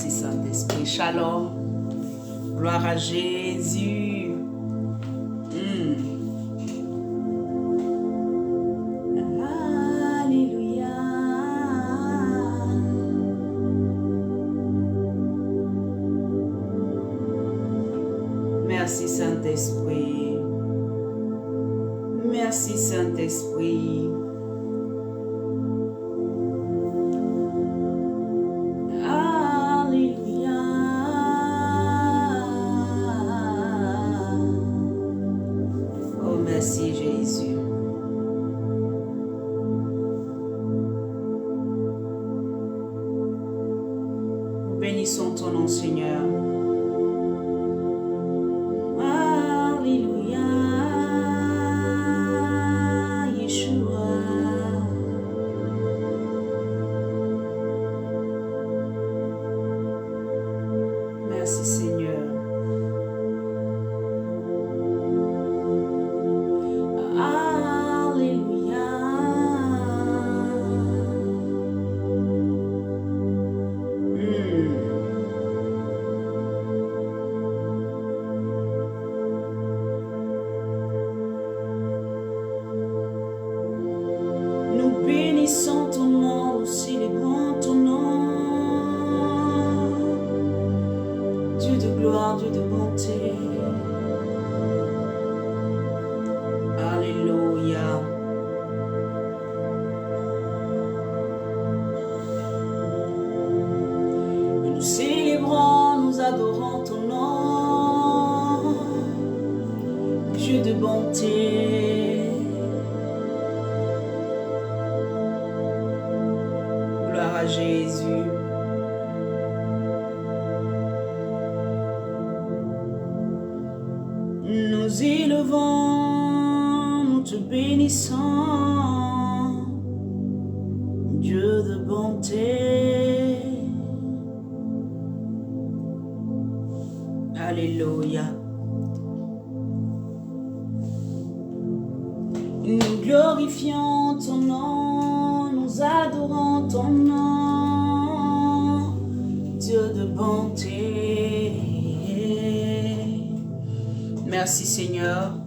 Merci Saint-Esprit. Shalom. Gloire à Jésus. Alléluia. Merci Saint-Esprit. Merci Saint-Esprit. Merci Jésus. Nous bénissons ton nom Seigneur. Alléluia. Yeshua. Merci Seigneur. Bénissons ton nom, célébrons ton nom. Dieu de gloire, Dieu de bonté. Alléluia. Nous célébrons, nous adorons ton nom. Dieu de bonté. À Jésus. Nous élevons, nous te bénissons, Dieu de bonté. Alléluia. Nous glorifions ton nom, nous adorons ton nom, Dieu de bonté. Merci Seigneur,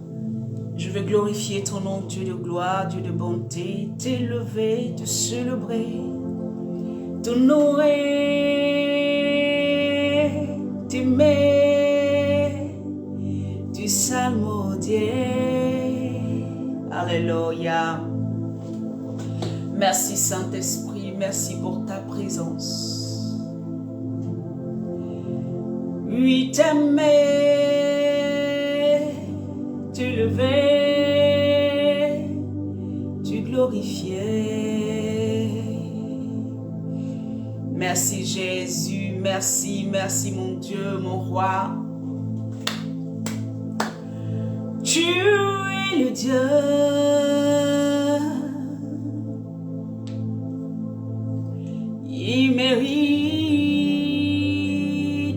je veux glorifier ton nom, Dieu de gloire, Dieu de bonté, t'élever, te célébrer, t'honorer, t'aimer, tu salmodier. Alléluia. Merci Saint-Esprit, merci pour ta présence. Oui, t'aimer, t'élever, tu glorifier. Merci Jésus, merci, merci mon Dieu, mon roi. Tu es le Dieu. Il mérite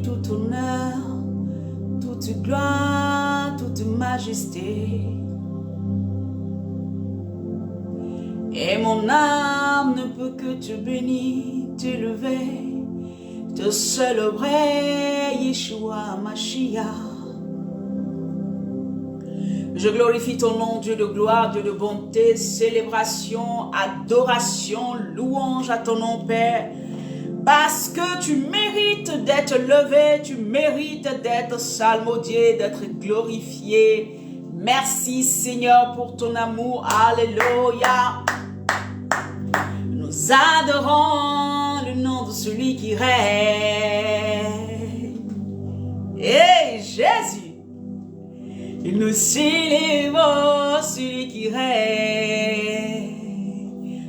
tout honneur, toute gloire, toute majesté. Et mon âme ne peut que te bénir, t'élever, te célébrer, Yeshua Mashiach. Je glorifie ton nom, Dieu de gloire, Dieu de bonté, célébration, adoration, louange à ton nom, Père. Parce que tu mérites d'être levé, tu mérites d'être salmodié, d'être glorifié. Merci Seigneur pour ton amour, alléluia. Nous adorons le nom de celui qui règne. Et Jésus. Nous célébrons celui qui règne.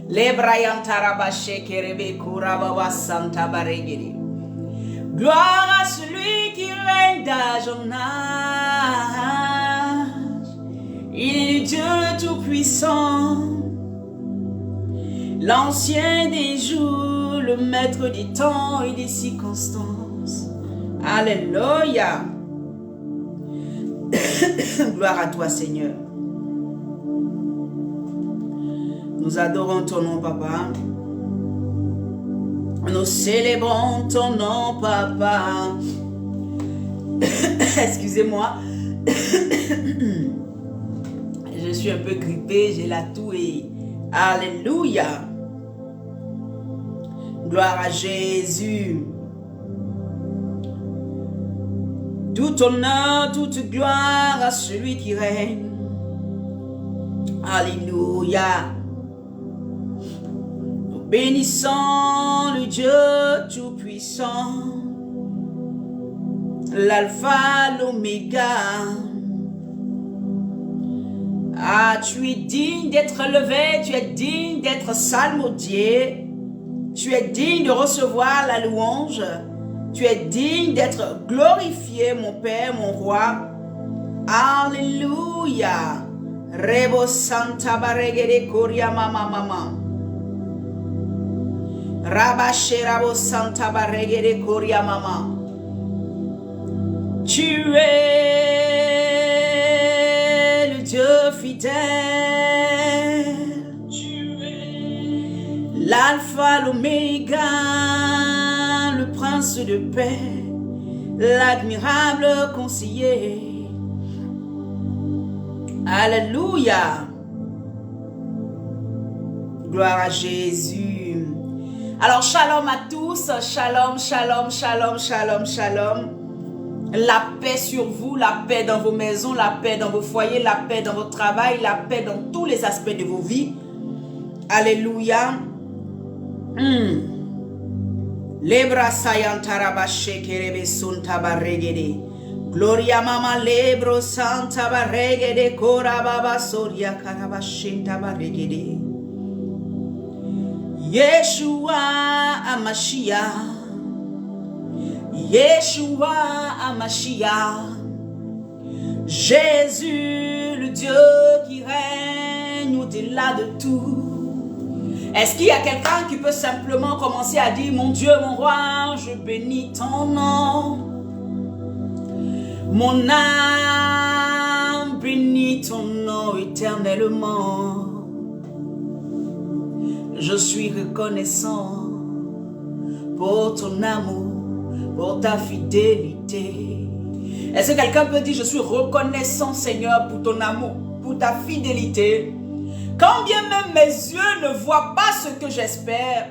Les Brian Tarabaché Kerebe Kurabawa Santa Baregiri. Gloire à celui qui règne d'âge en âge. Il est le Dieu tout-puissant, l'ancien des jours, le maître des temps et des circonstances. Alléluia. Gloire à toi, Seigneur. Nous adorons ton nom, Papa. Nous célébrons ton nom, Papa. Excusez-moi. Je suis un peu grippée, j'ai la toux et... Alléluia. Gloire à Jésus. Tout honneur, toute gloire à celui qui règne. Alléluia. Nous bénissons le Dieu Tout-Puissant, l'Alpha, l'Oméga. Ah, tu es digne d'être élevé, tu es digne d'être salmodié, tu es digne de recevoir la louange, tu es digne d'être glorifié, mon Père, mon Roi. Alléluia. Rebo Santa Baregede Koria Mama Mama. Rabaché Rabo Santa Baregede Koria Mama. Tu es le Dieu fidèle. Tu es l'Alpha, l'Oméga, le Prince de paix, l'admirable conseiller. Alléluia. Gloire à Jésus. Alors, shalom à tous. Shalom, shalom, shalom, shalom, shalom. La paix sur vous, la paix dans vos maisons, la paix dans vos foyers, la paix dans votre travail, la paix dans tous les aspects de vos vies. Alléluia. Lebra sayantarabashe kerebe suntabaregede. Gloria mama lebro santa barregede kora baba soria karabashinta barregede. Yeshua Amashiach, Yeshua Amashiach, Jésus le Dieu qui règne au-delà de tout. Est-ce qu'il y a quelqu'un qui peut simplement commencer à dire: mon Dieu, mon roi, je bénis ton nom. Mon âme bénit ton nom éternellement. Je suis reconnaissant pour ton amour, pour ta fidélité. Est-ce que quelqu'un peut dire: je suis reconnaissant, Seigneur, pour ton amour, pour ta fidélité? Quand bien même mes yeux ne voient pas ce que j'espère,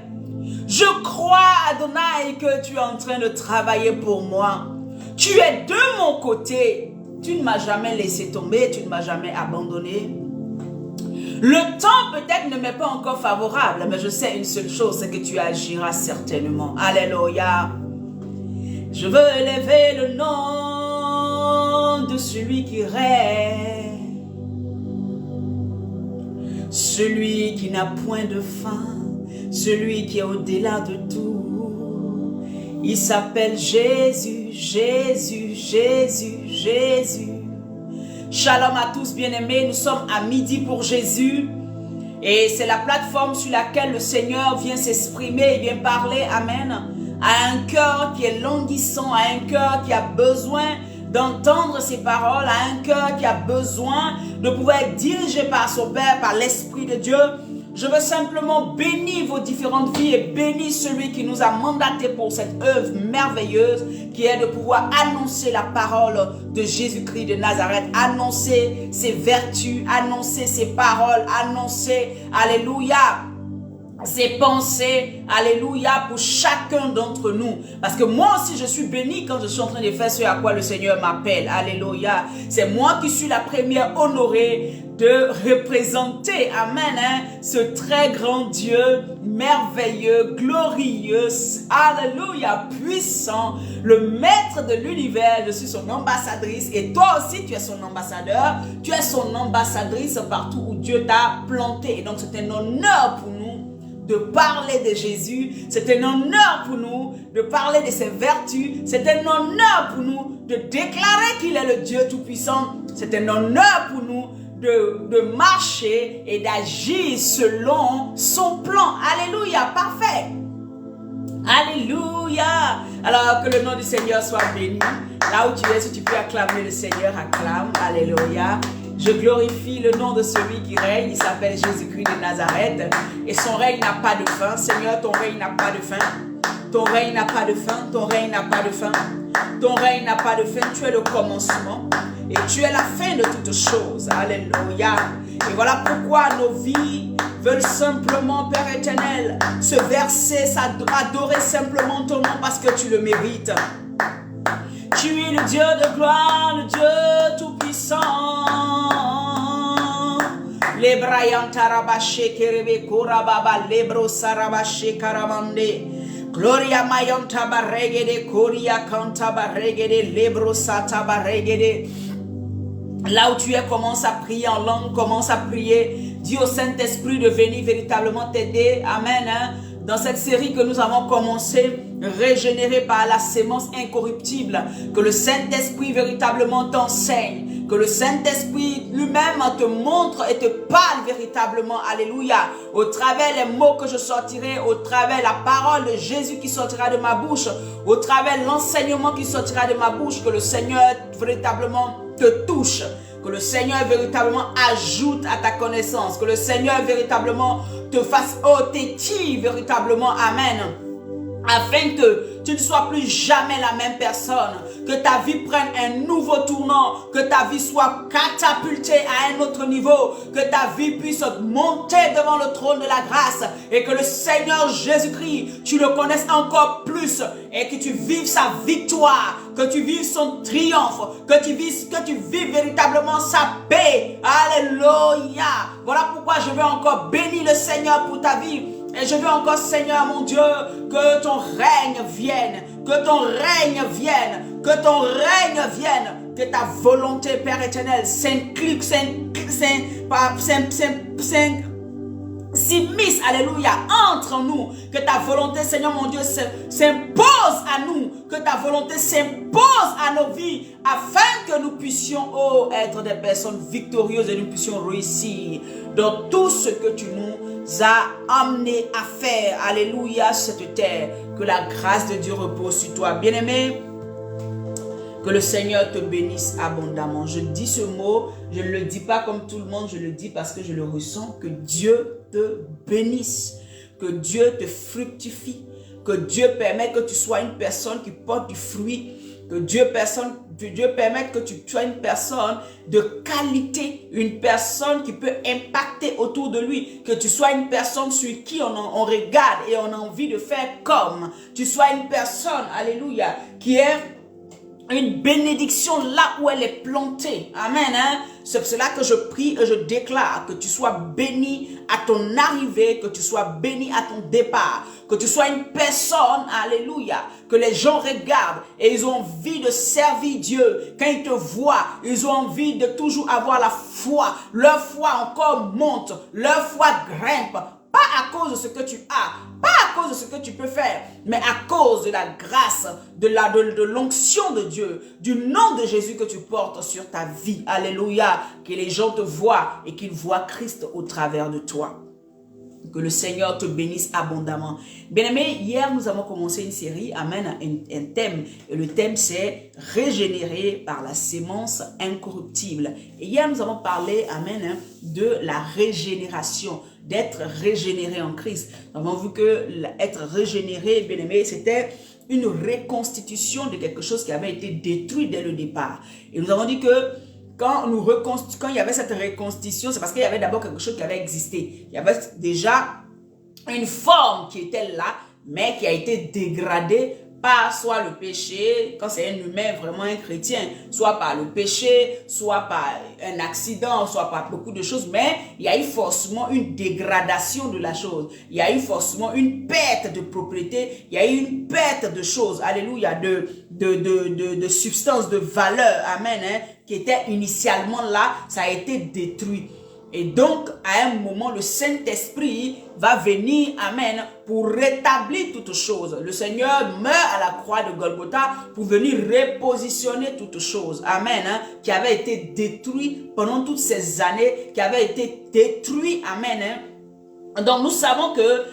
je crois, Adonai, que tu es en train de travailler pour moi. Tu es de mon côté. Tu ne m'as jamais laissé tomber, tu ne m'as jamais abandonné. Le temps peut-être ne m'est pas encore favorable, mais je sais une seule chose, c'est que tu agiras certainement. Alléluia. Je veux élever le nom de celui qui règne, celui qui n'a point de fin, celui qui est au-delà de tout. Il s'appelle Jésus, Jésus, Jésus, Jésus. Shalom à tous bien-aimés, nous sommes à midi pour Jésus. Et c'est la plateforme sur laquelle le Seigneur vient s'exprimer et vient parler, amen, à un cœur qui est languissant, à un cœur qui a besoin d'entendre ses paroles, à un cœur qui a besoin de pouvoir être dirigé par son Père, par l'Esprit de Dieu. Je veux simplement bénir vos différentes vies et bénir celui qui nous a mandaté pour cette œuvre merveilleuse qui est de pouvoir annoncer la parole de Jésus-Christ de Nazareth, annoncer ses vertus, annoncer ses paroles, annoncer, alléluia, ses pensées, alléluia, pour chacun d'entre nous. Parce que moi aussi, je suis béni quand je suis en train de faire ce à quoi le Seigneur m'appelle. Alléluia. C'est moi qui suis la première honorée de représenter, amen, ce très grand Dieu, merveilleux, glorieux, alléluia, puissant, le maître de l'univers. Je suis son ambassadrice et toi aussi tu es son ambassadeur, tu es son ambassadrice partout où Dieu t'a planté. Et donc c'est un honneur pour nous de parler de Jésus, c'est un honneur pour nous de parler de ses vertus, c'est un honneur pour nous de déclarer qu'il est le Dieu Tout-Puissant, c'est un honneur pour nous de marcher et d'agir selon son plan. Alléluia, parfait. Alléluia. Alors que le nom du Seigneur soit béni. Là où tu es, si tu peux acclamer le Seigneur, acclame. Alléluia. Je glorifie le nom de celui qui règne. Il s'appelle Jésus-Christ de Nazareth. Et son règne n'a pas de fin. Seigneur, ton règne n'a pas de fin. Ton règne n'a pas de fin, ton règne n'a pas de fin. Ton règne n'a pas de fin, tu es le commencement et tu es la fin de toutes choses. Alléluia. Et voilà pourquoi nos vies veulent simplement, Père éternel, se verser, adorer simplement ton nom parce que tu le mérites. Tu es le Dieu de gloire, le Dieu tout-puissant. Lebrayan tarabache kerebe korababa lebro sarabache karamande. Gloria mayon tabaregede koria kanta baregede lebro satabaregede. Là où tu es, commence à prier en langue, commence à prier. Dis au Saint-Esprit de venir véritablement t'aider. Amen. Dans cette série que nous avons commencé, régénérée par la sémence incorruptible, que le Saint-Esprit véritablement t'enseigne, que le Saint-Esprit lui-même te montre et te parle véritablement, alléluia, au travers les mots que je sortirai, au travers la parole de Jésus qui sortira de ma bouche, au travers l'enseignement qui sortira de ma bouche, que le Seigneur véritablement te touche, que le Seigneur véritablement ajoute à ta connaissance, que le Seigneur véritablement te fasse t'étire véritablement, amen, afin que tu ne sois plus jamais la même personne, que ta vie prenne un nouveau tournant, que ta vie soit catapultée à un autre niveau, que ta vie puisse monter devant le trône de la grâce et que le Seigneur Jésus-Christ, tu le connaisses encore plus et que tu vives sa victoire, que tu vives son triomphe, que tu vives véritablement sa paix. Alléluia. Voilà pourquoi je veux encore bénir le Seigneur pour ta vie. Et je veux encore, Seigneur mon Dieu, que ton règne vienne, que ton règne vienne, que ton règne vienne, que ta volonté, Père éternel, s'immisce, alléluia, entre nous, que ta volonté, Seigneur mon Dieu, s'impose à nous, que ta volonté s'impose à nos vies, afin que nous puissions, être des personnes victorieuses et nous puissions réussir dans tout ce que tu nous as amené à faire, alléluia, cette terre. Que la grâce de Dieu repose sur toi, bien-aimé. Que le Seigneur te bénisse abondamment. Je dis ce mot, je ne le dis pas comme tout le monde, je le dis parce que je le ressens. Que Dieu te bénisse, que Dieu te fructifie, que Dieu permette que tu sois une personne qui porte du fruit, que Dieu permette que tu sois une personne de qualité, une personne qui peut impacter autour de lui, que tu sois une personne sur qui on regarde et on a envie de faire comme. Tu sois une personne, alléluia, qui est une bénédiction là où elle est plantée. Amen. Hein? C'est pour cela que je prie et je déclare que tu sois béni à ton arrivée, que tu sois béni à ton départ, que tu sois une personne, alléluia, que les gens regardent et ils ont envie de servir Dieu. Quand ils te voient, ils ont envie de toujours avoir la foi. Leur foi encore monte, leur foi grimpe. Pas à cause de ce que tu as, pas à cause de ce que tu peux faire, mais à cause de la grâce, de l'onction de Dieu, du nom de Jésus que tu portes sur ta vie. Alléluia. Que les gens te voient et qu'ils voient Christ au travers de toi. Que le Seigneur te bénisse abondamment. Bien-aimé, hier nous avons commencé une série, amen, un thème. Et le thème c'est régénérer par la sémence incorruptible. Et hier nous avons parlé, amen, de la régénération, d'être régénéré en Christ. Nous avons vu que être régénéré, bien-aimé, c'était une reconstitution de quelque chose qui avait été détruit dès le départ. Et nous avons dit que quand il y avait cette reconstitution, c'est parce qu'il y avait d'abord quelque chose qui avait existé. Il y avait déjà une forme qui était là, mais qui a été dégradée par soit le péché, quand c'est un humain, vraiment un chrétien, soit par le péché, soit par un accident, soit par beaucoup de choses, mais il y a eu forcément une dégradation de la chose. Il y a eu forcément une perte de propriété, il y a eu une perte de choses, alléluia, de substance, de valeur, amen, hein, qui était initialement là, ça a été détruit. Et donc, à un moment, le Saint-Esprit va venir, amen, pour rétablir toutes choses. Le Seigneur meurt à la croix de Golgotha pour venir repositionner toutes choses, amen, hein, qui avait été détruit pendant toutes ces années, qui avait été détruit, amen. Hein. Donc, nous savons que,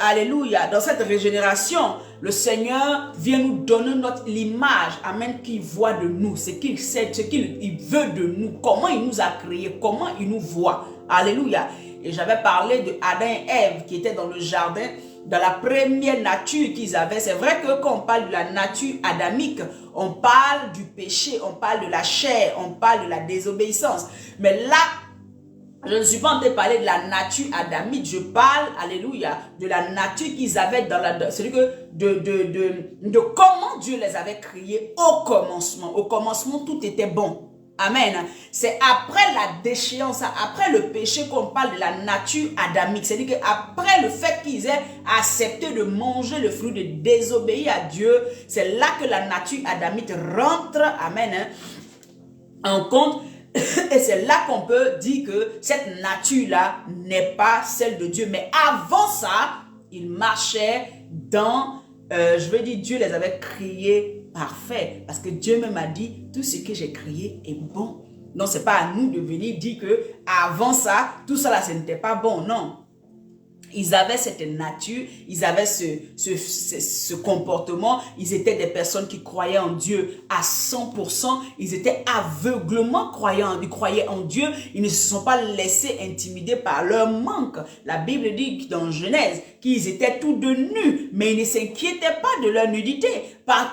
alléluia, dans cette régénération, le Seigneur vient nous donner l'image, amen, qu'il voit de nous, ce qu'il sait, ce qu'il veut de nous, comment il nous a créés, comment il nous voit. Alléluia. Et j'avais parlé de Adam et Ève qui étaient dans le jardin dans la première nature qu'ils avaient. C'est vrai que quand on parle de la nature adamique, on parle du péché, on parle de la chair, on parle de la désobéissance. Mais là, je ne suis pas en train de parler de la nature adamique, je parle, alléluia, de la nature qu'ils avaient dans la... C'est-à-dire que de comment Dieu les avait créés au commencement. Au commencement, tout était bon. Amen. C'est après la déchéance, après le péché qu'on parle de la nature adamique. C'est-à-dire qu'après le fait qu'ils aient accepté de manger le fruit, de désobéir à Dieu, c'est là que la nature adamique rentre, amen, en compte. Et c'est là qu'on peut dire que cette nature-là n'est pas celle de Dieu. Mais avant ça, ils marchaient dans, je veux dire, Dieu les avait créés parfaits. Parce que Dieu même a dit, tout ce que j'ai créé est bon. Non, c'est pas à nous de venir dire que avant ça, tout ça là, ce n'était pas bon. Non. Ils avaient cette nature, ils avaient ce comportement, ils étaient des personnes qui croyaient en Dieu à 100%, ils étaient aveuglement croyants, ils croyaient en Dieu, ils ne se sont pas laissés intimider par leur manque. La Bible dit dans Genèse qu'ils étaient tous de nus, mais ils ne s'inquiétaient pas de leur nudité.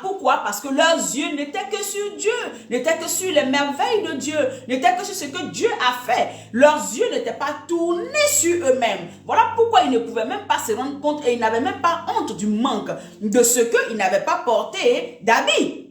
Pourquoi? Parce que leurs yeux n'étaient que sur Dieu, n'étaient que sur les merveilles de Dieu, n'étaient que sur ce que Dieu a fait. Leurs yeux n'étaient pas tournés sur eux-mêmes. Voilà pourquoi ils ne pouvaient même pas se rendre compte et ils n'avaient même pas honte du manque de ce qu'ils n'avaient pas porté d'habits.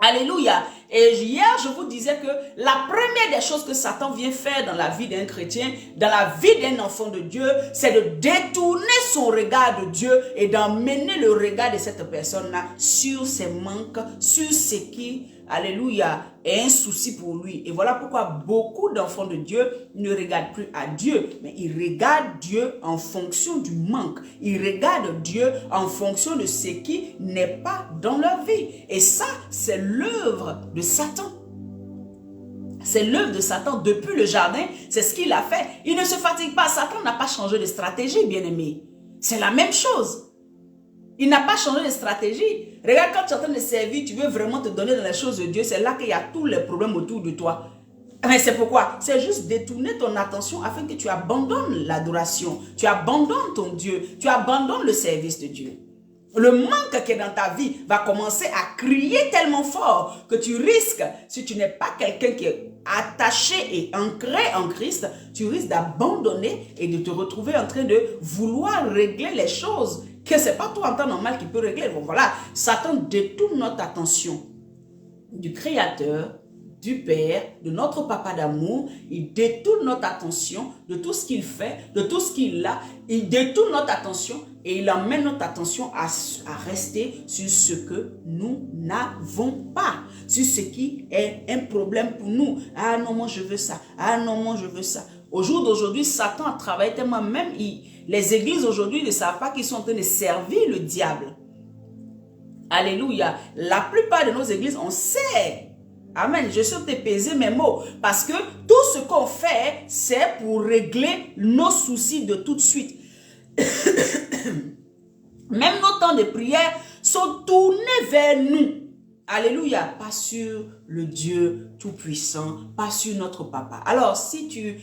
Alléluia. Et hier, je vous disais que la première des choses que Satan vient faire dans la vie d'un chrétien, dans la vie d'un enfant de Dieu, c'est de détourner son regard de Dieu et d'emmener le regard de cette personne-là sur ses manques, sur ce qui, alléluia, est un souci pour lui. Et voilà pourquoi beaucoup d'enfants de Dieu ne regardent plus à Dieu, mais ils regardent Dieu en fonction du manque. Ils regardent Dieu en fonction de ce qui n'est pas dans leur vie. Et ça, c'est l'œuvre de Satan. C'est l'œuvre de Satan depuis le jardin. C'est ce qu'il a fait. Il ne se fatigue pas. Satan n'a pas changé de stratégie, bien-aimé. C'est la même chose. Il n'a pas changé de stratégie. Regarde, quand tu es en train de servir, tu veux vraiment te donner dans les choses de Dieu, c'est là qu'il y a tous les problèmes autour de toi. Mais c'est pourquoi? C'est juste détourner ton attention afin que tu abandonnes l'adoration, tu abandonnes ton Dieu, tu abandonnes le service de Dieu. Le manque qui est dans ta vie va commencer à crier tellement fort que tu risques, si tu n'es pas quelqu'un qui est attaché et ancré en Christ, tu risques d'abandonner et de te retrouver en train de vouloir régler les choses que ce n'est pas toi en temps normal qui peut régler. Bon voilà, Satan détourne notre attention du Créateur, du Père, de notre Papa d'amour. Il détourne notre attention de tout ce qu'il fait, de tout ce qu'il a. Il détourne notre attention et il emmène notre attention à rester sur ce que nous n'avons pas, sur ce qui est un problème pour nous. Ah non, moi je veux ça. Ah non, moi je veux ça. Au jour d'aujourd'hui, Satan a travaillé tellement, même les églises aujourd'hui ne savent pas qu'ils sont en train de servir le diable. Alléluia. La plupart de nos églises, on sait. Amen. Je suis en train de peser mes mots. Parce que tout ce qu'on fait, c'est pour régler nos soucis de tout de suite. Même nos temps de prière sont tournés vers nous. Alléluia. Pas sur le Dieu Tout-Puissant, pas sur notre Papa. Alors, si tu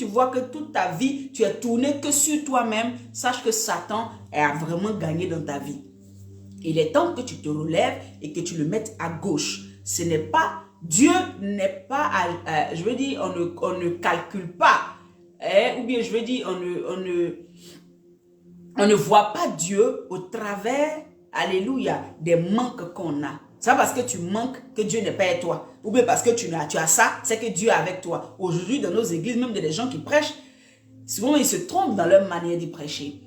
vois que toute ta vie, tu es tourné que sur toi-même, sache que Satan a vraiment gagné dans ta vie. Il est temps que tu te relèves et que tu le mettes à gauche. Ce n'est pas, Dieu n'est pas, je veux dire, on ne calcule pas, ou bien je veux dire, on ne voit pas Dieu au travers, alléluia, des manques qu'on a. C'est parce que tu manques que Dieu n'est pas avec toi. Ou bien parce que tu as ça, c'est que Dieu est avec toi. Aujourd'hui, dans nos églises, même des gens qui prêchent, souvent ils se trompent dans leur manière de prêcher.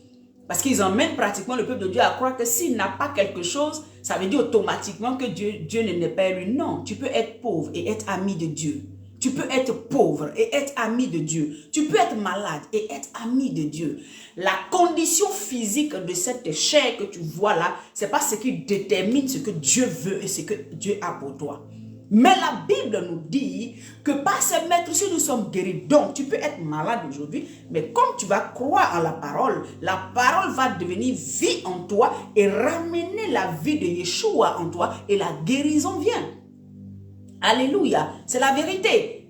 Parce qu'ils emmènent pratiquement le peuple de Dieu à croire que s'il n'a pas quelque chose, ça veut dire automatiquement que Dieu n'est pas lui. Non, tu peux être pauvre et être ami de Dieu. Tu peux être pauvre et être ami de Dieu. Tu peux être malade et être ami de Dieu. La condition physique de cette chair que tu vois là, c'est pas ce qui détermine ce que Dieu veut et ce que Dieu a pour toi. Mais la Bible nous dit que par ses maîtres, si nous sommes guéris, donc tu peux être malade aujourd'hui, mais comme tu vas croire en la parole va devenir vie en toi et ramener la vie de Yeshua en toi et la guérison vient. Alléluia, c'est la vérité.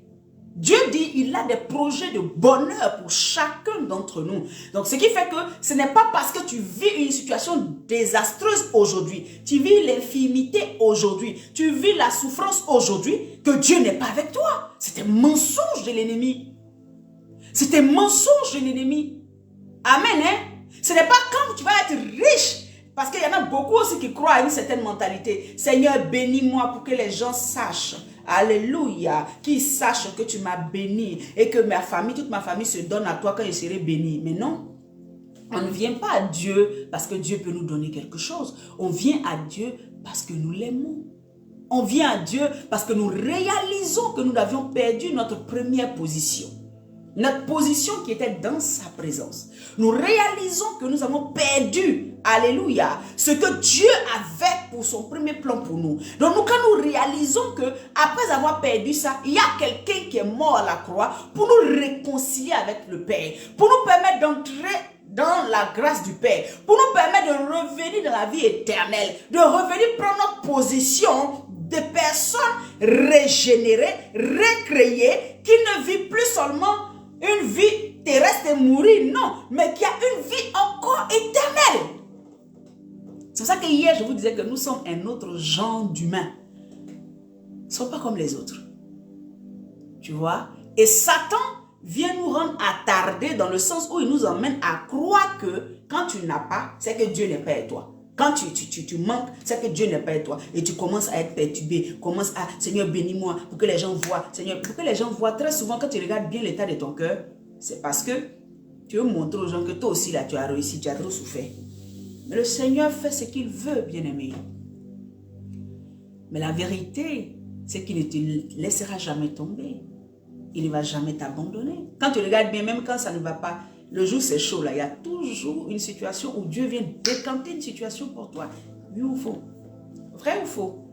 Dieu dit, il a des projets de bonheur pour chacun d'entre nous. Donc, ce qui fait que ce n'est pas parce que tu vis une situation désastreuse aujourd'hui, tu vis l'infirmité aujourd'hui, tu vis la souffrance aujourd'hui, que Dieu n'est pas avec toi. C'est un mensonge de l'ennemi. C'est un mensonge de l'ennemi. Amen, hein? Ce n'est pas quand tu vas être riche, parce qu'il y en a beaucoup aussi qui croient à une certaine mentalité. Seigneur, bénis-moi pour que les gens sachent. Alléluia. Qu'ils sachent que tu m'as béni et que ma famille, toute ma famille se donne à toi quand je serai béni. Mais non. On ne vient pas à Dieu parce que Dieu peut nous donner quelque chose. On vient à Dieu parce que nous l'aimons. On vient à Dieu parce que nous réalisons que nous avions perdu notre première position. Notre position qui était dans sa présence. Nous réalisons que nous avons perdu, alléluia, ce que Dieu avait pour son premier plan pour nous. Donc quand nous réalisons que après avoir perdu ça, il y a quelqu'un qui est mort à la croix pour nous réconcilier avec le Père, pour nous permettre d'entrer dans la grâce du Père, pour nous permettre de revenir dans la vie éternelle, de revenir prendre notre position de personnes régénérées, recréées, qui ne vivent plus seulement une vie terrestre et mourir, non, mais qui a une vie encore éternelle. C'est pour ça que hier, je vous disais que nous sommes un autre genre d'humains. Nous ne sommes pas comme les autres. Tu vois? Et Satan vient nous rendre attardés dans le sens où il nous emmène à croire que quand tu n'as pas, c'est que Dieu n'est pas avec toi. Quand tu manques, c'est que Dieu n'est pas avec toi. Et tu commences à être perturbé. Commence à, Seigneur, bénis-moi pour que les gens voient. Seigneur, pour que les gens voient. Très souvent, quand tu regardes bien l'état de ton cœur, c'est parce que tu veux montrer aux gens que toi aussi, là, tu as réussi, tu as trop souffert. Mais le Seigneur fait ce qu'il veut, bien-aimé. Mais la vérité, c'est qu'il ne te laissera jamais tomber. Il ne va jamais t'abandonner. Quand tu regardes bien, même quand ça ne va pas, le jour c'est chaud là, il y a toujours une situation où Dieu vient décanter une situation pour toi. Oui ou faux? Vrai ou faux?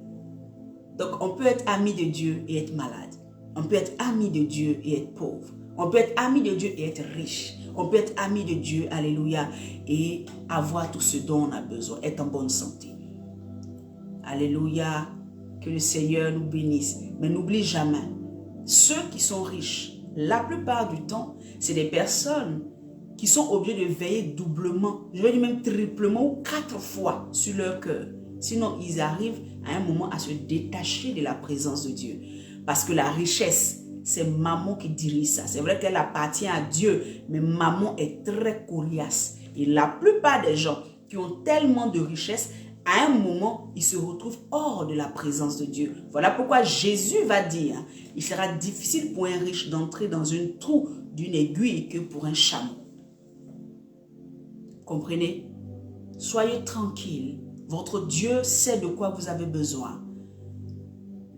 Donc on peut être ami de Dieu et être malade. On peut être ami de Dieu et être pauvre. On peut être ami de Dieu et être riche. On peut être ami de Dieu, alléluia, et avoir tout ce dont on a besoin, être en bonne santé. Alléluia, que le Seigneur nous bénisse. Mais n'oublie jamais, ceux qui sont riches, la plupart du temps, c'est des personnes qui sont obligés de veiller doublement, je vais dire même triplement ou 4 fois sur leur cœur. Sinon, ils arrivent à un moment à se détacher de la présence de Dieu. Parce que la richesse, c'est maman qui dirige ça. C'est vrai qu'elle appartient à Dieu, mais maman est très coriace. Et la plupart des gens qui ont tellement de richesse, à un moment, ils se retrouvent hors de la présence de Dieu. Voilà pourquoi Jésus va dire, il sera difficile pour un riche d'entrer dans une trou d'une aiguille que pour un chameau. Comprenez? Soyez tranquilles. Votre Dieu sait de quoi vous avez besoin.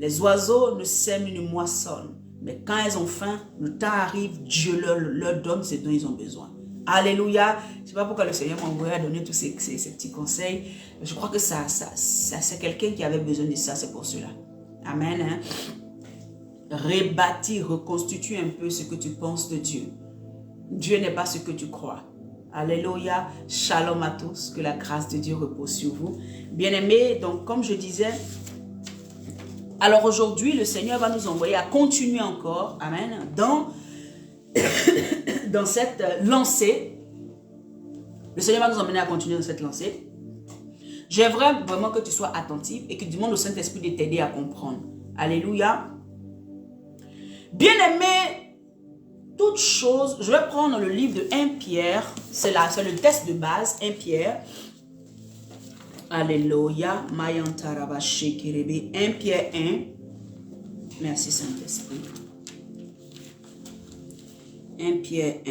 Les oiseaux ne sèment ni ne moissonnent. Mais quand elles ont faim, le temps arrive, Dieu leur donne ce dont ils ont besoin. Alléluia. Je ne sais pas pourquoi le Seigneur m'a envoyé à donner tous ces petits conseils. Je crois que ça c'est quelqu'un qui avait besoin de ça, c'est pour cela. Amen. Hein? Rebâtir, reconstituer un peu ce que tu penses de Dieu. Dieu n'est pas ce que tu crois. Alléluia. Shalom à tous. Que la grâce de Dieu repose sur vous. Bien-aimés, donc comme je disais, alors aujourd'hui, le Seigneur va nous envoyer à continuer encore, amen, dans cette lancée. Le Seigneur va nous emmener à continuer dans cette lancée. J'aimerais vraiment que tu sois attentif et que tu demandes au Saint-Esprit de t'aider à comprendre. Alléluia. Bien-aimé, toute chose, je vais prendre le livre de 1 Pierre, c'est le test de base, 1 Pierre. Alléluia. 1 Pierre 1. Merci Saint-Esprit. 1 Pierre 1.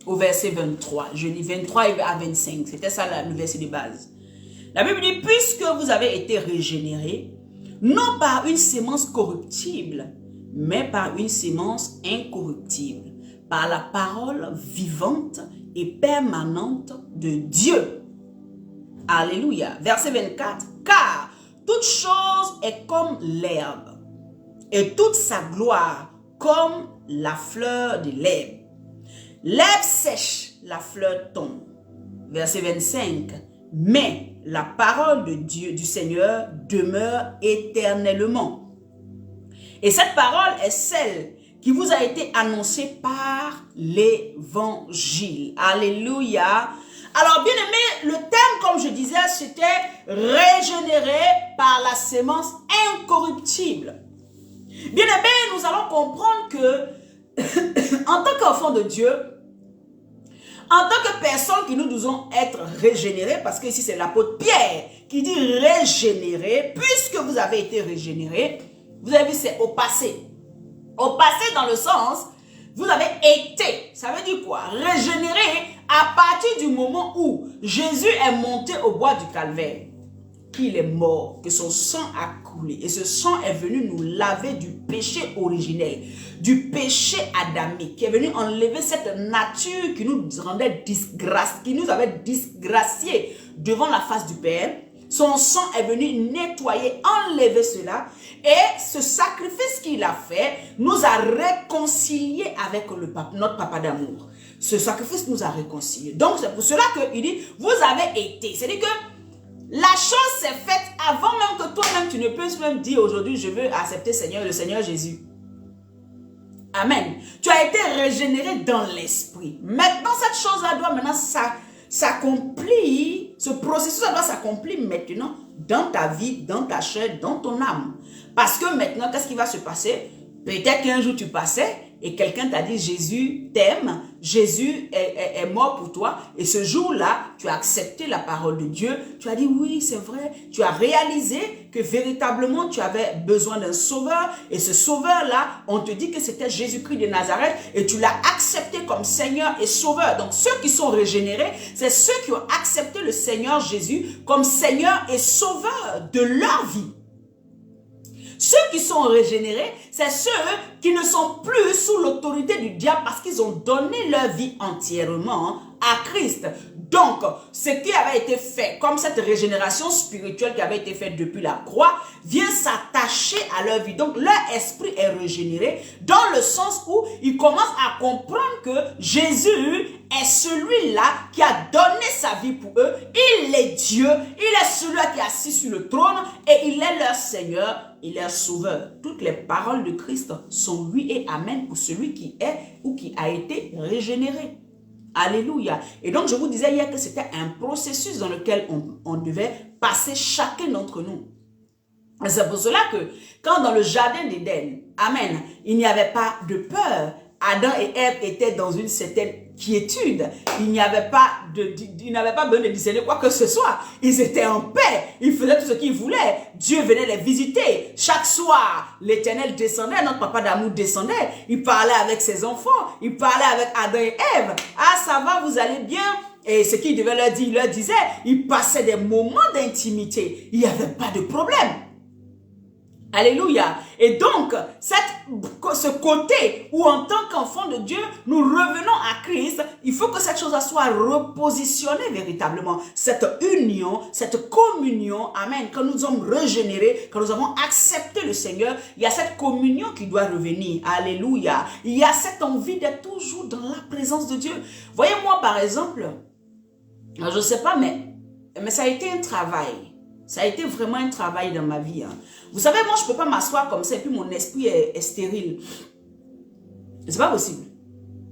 Au verset 23. Je lis 23 à 25. C'était ça le verset de base. La Bible dit, puisque vous avez été régénérés, non par une sémence corruptible, mais par une sémence incorruptible, par la parole vivante et permanente de Dieu. Alléluia. Verset 24. Car toute chose est comme l'herbe, et toute sa gloire comme la fleur de l'herbe. L'herbe sèche, la fleur tombe. Verset 25. Mais la parole de Dieu, du Seigneur, demeure éternellement. Et cette parole est celle qui vous a été annoncée par l'évangile. Alléluia. Alors, bien aimé, le thème, comme je disais, c'était régénéré par la sémence incorruptible. Bien aimé, nous allons comprendre que, en tant qu'enfant de Dieu, en tant que personne qui nous disons être régénérés, parce que ici c'est l'apôtre Pierre qui dit régénérer, puisque vous avez été régénérés, vous avez vu c'est au passé. Au passé dans le sens, vous avez été, ça veut dire quoi? Régénéré à partir du moment où Jésus est monté au bois du calvaire, qu'il est mort, que son sang a coulé. Et ce sang est venu nous laver du péché originel, du péché adamique, qui est venu enlever cette nature qui nous rendait disgrâce, qui nous avait disgraciés devant la face du Père. Son sang est venu nettoyer, enlever cela. Et ce sacrifice qu'il a fait nous a réconciliés avec notre papa d'amour. Ce sacrifice nous a réconciliés. Donc c'est pour cela qu'il dit, vous avez été. C'est-à-dire que la chose s'est faite avant même que toi-même tu ne puisses même dire aujourd'hui je veux accepter le Seigneur Jésus. Amen. Tu as été régénéré dans l'esprit. Maintenant cette chose-là doit maintenant s'accomplir. Ce processus doit s'accomplir maintenant dans ta vie, dans ta chair, dans ton âme. Parce que maintenant, qu'est-ce qui va se passer? Peut-être qu'un jour tu passais et quelqu'un t'a dit Jésus t'aime, Jésus est mort pour toi. Et ce jour-là, tu as accepté la parole de Dieu. Tu as dit oui, c'est vrai. Tu as réalisé que véritablement tu avais besoin d'un sauveur. Et ce sauveur-là, on te dit que c'était Jésus-Christ de Nazareth. Et tu l'as accepté comme Seigneur et Sauveur. Donc ceux qui sont régénérés, c'est ceux qui ont accepté le Seigneur Jésus comme Seigneur et Sauveur de leur vie. Ceux qui sont régénérés, c'est ceux qui ne sont plus sous l'autorité du diable parce qu'ils ont donné leur vie entièrement à Christ. Donc, ce qui avait été fait, comme cette régénération spirituelle qui avait été faite depuis la croix, vient s'attacher à leur vie. Donc, leur esprit est régénéré dans le sens où ils commencent à comprendre que Jésus est celui-là qui a donné sa vie pour eux. Il est Dieu, il est celui-là qui est assis sur le trône et il est leur Seigneur, il est leur Sauveur. Toutes les paroles de Christ sont oui et amen pour celui qui est ou qui a été régénéré. Alléluia. Et donc, je vous disais hier que c'était un processus dans lequel on devait passer chacun d'entre nous. C'est pour cela que quand dans le jardin d'Éden, amen, il n'y avait pas de peur. Adam et Ève étaient dans une certaine quiétude. Ils n'avaient pas besoin de discerner quoi que ce soit. Ils étaient en paix. Ils faisaient tout ce qu'ils voulaient. Dieu venait les visiter. Chaque soir, l'Éternel descendait. Notre papa d'amour descendait. Il parlait avec ses enfants. Il parlait avec Adam et Ève. Ah, ça va, vous allez bien? Et ce qu'il devait leur dire, il leur disait. Il passait des moments d'intimité. Il n'y avait pas de problème. Alléluia. Et donc, ce côté où en tant qu'enfant de Dieu, nous revenons à Christ, il faut que cette chose soit repositionnée véritablement. Cette union, cette communion, amen, quand nous sommes régénérés, quand nous avons accepté le Seigneur, il y a cette communion qui doit revenir. Alléluia. Il y a cette envie d'être toujours dans la présence de Dieu. Voyez-moi par exemple, je ne sais pas, mais ça a été un travail. Ça a été vraiment un travail dans ma vie. Vous savez, moi, je ne peux pas m'asseoir comme ça et puis mon esprit est stérile. C'est pas possible.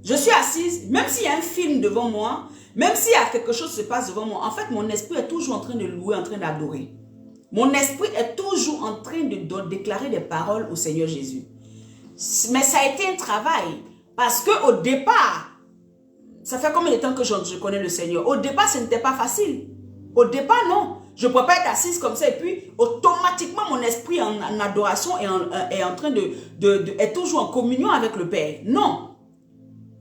Je suis assise, même s'il y a un film devant moi, même s'il y a quelque chose qui se passe devant moi, en fait, mon esprit est toujours en train de louer, en train d'adorer. Mon esprit est toujours en train de déclarer des paroles au Seigneur Jésus. Mais ça a été un travail. Parce qu'au départ, ça fait combien de temps que je connais le Seigneur? Au départ, ce n'était pas facile. Au départ, non. Je ne peux pas être assise comme ça et puis automatiquement mon esprit en adoration est en train est toujours en communion avec le Père. Non.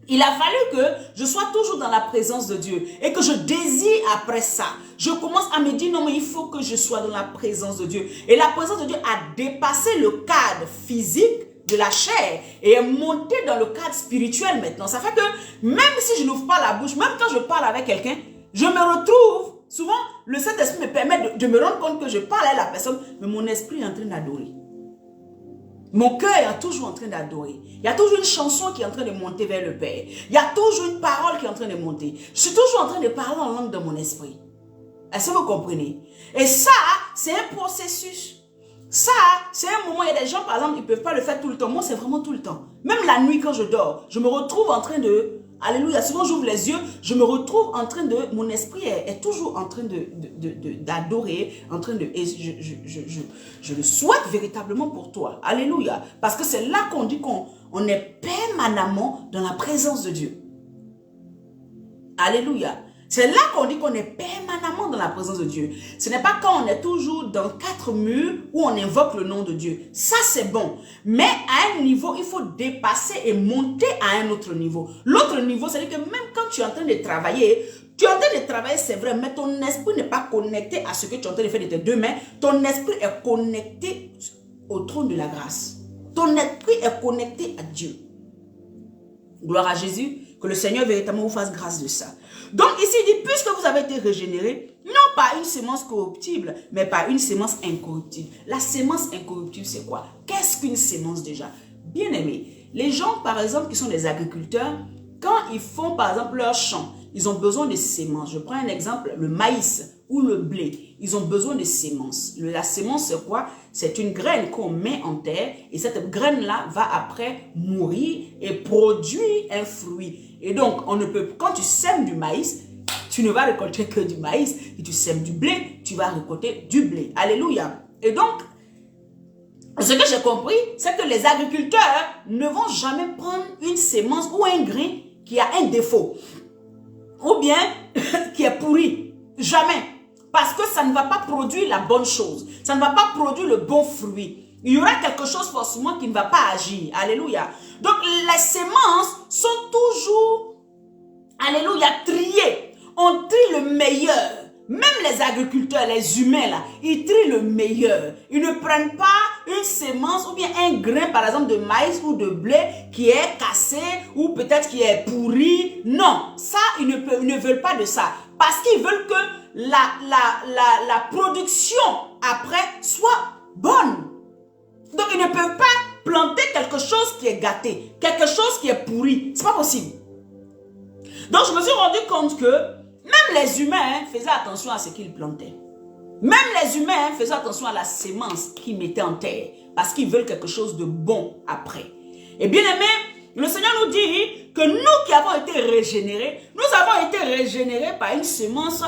Il a fallu que je sois toujours dans la présence de Dieu et que je désire après ça. Je commence à me dire non mais il faut que je sois dans la présence de Dieu. Et la présence de Dieu a dépassé le cadre physique de la chair et est monté dans le cadre spirituel maintenant. Ça fait que même si je n'ouvre pas la bouche, même quand je parle avec quelqu'un, je me retrouve. Souvent, le Saint-Esprit me permet de me rendre compte que je parle à la personne, mais mon esprit est en train d'adorer. Mon cœur est toujours en train d'adorer. Il y a toujours une chanson qui est en train de monter vers le Père. Il y a toujours une parole qui est en train de monter. Je suis toujours en train de parler en langue de mon esprit. Est-ce que vous comprenez? Et ça, c'est un processus. Ça, c'est un moment, il y a des gens, par exemple, ils ne peuvent pas le faire tout le temps. Moi, c'est vraiment tout le temps. Même la nuit, quand je dors, je me retrouve en train de... Alléluia, souvent j'ouvre les yeux, je me retrouve en train de... Mon esprit est toujours en train d'adorer, en train de... Et je le souhaite véritablement pour toi. Alléluia. Parce que c'est là qu'on dit qu'on est permanemment dans la présence de Dieu. Alléluia. C'est là qu'on dit qu'on est permanemment dans la présence de Dieu. Ce n'est pas quand on est toujours dans 4 murs où on invoque le nom de Dieu. Ça, c'est bon. Mais à un niveau, il faut dépasser et monter à un autre niveau. L'autre niveau, c'est-à-dire que même quand tu es en train de travailler, c'est vrai, mais ton esprit n'est pas connecté à ce que tu es en train de faire de tes deux mains. Ton esprit est connecté au trône de la grâce. Ton esprit est connecté à Dieu. Gloire à Jésus. Que le Seigneur véritablement vous fasse grâce de ça. Donc ici, il dit, puisque vous avez été régénérés, non pas une sémence corruptible, mais pas une sémence incorruptible. La sémence incorruptible, c'est quoi? Qu'est-ce qu'une sémence déjà? Bien aimé, les gens, par exemple, qui sont des agriculteurs, quand ils font, par exemple, leur champ, ils ont besoin de sémences. Je prends un exemple, le maïs ou le blé. Ils ont besoin de sémences. La sémence, c'est quoi? C'est une graine qu'on met en terre et cette graine-là va après mourir et produire un fruit. Et donc, on ne peut, quand tu sèmes du maïs, tu ne vas récolter que du maïs. Si tu sèmes du blé, tu vas récolter du blé. Alléluia. Et donc, ce que j'ai compris, c'est que les agriculteurs ne vont jamais prendre une sémence ou un grain qui a un défaut. Ou bien qui est pourri. Jamais. Parce que ça ne va pas produire la bonne chose. Ça ne va pas produire le bon fruit. Il y aura quelque chose forcément qui ne va pas agir. Alléluia. Donc les semences sont toujours, alléluia, triées. On trie le meilleur. Même les agriculteurs, les humains là, ils trient le meilleur. Ils ne prennent pas une sémence ou bien un grain par exemple de maïs ou de blé qui est cassé ou peut-être qui est pourri. Non, ça ils ne veulent pas de ça. Parce qu'ils veulent que la production après soit bonne. Donc ils ne peuvent pas planter quelque chose qui est gâté, quelque chose qui est pourri. C'est pas possible. Donc je me suis rendu compte que même les humains faisaient attention à ce qu'ils plantaient. Même les humains faisaient attention à la sémence qu'ils mettaient en terre. Parce qu'ils veulent quelque chose de bon après. Et bien aimé, le Seigneur nous dit que nous qui avons été régénérés, nous avons été régénérés par une sémence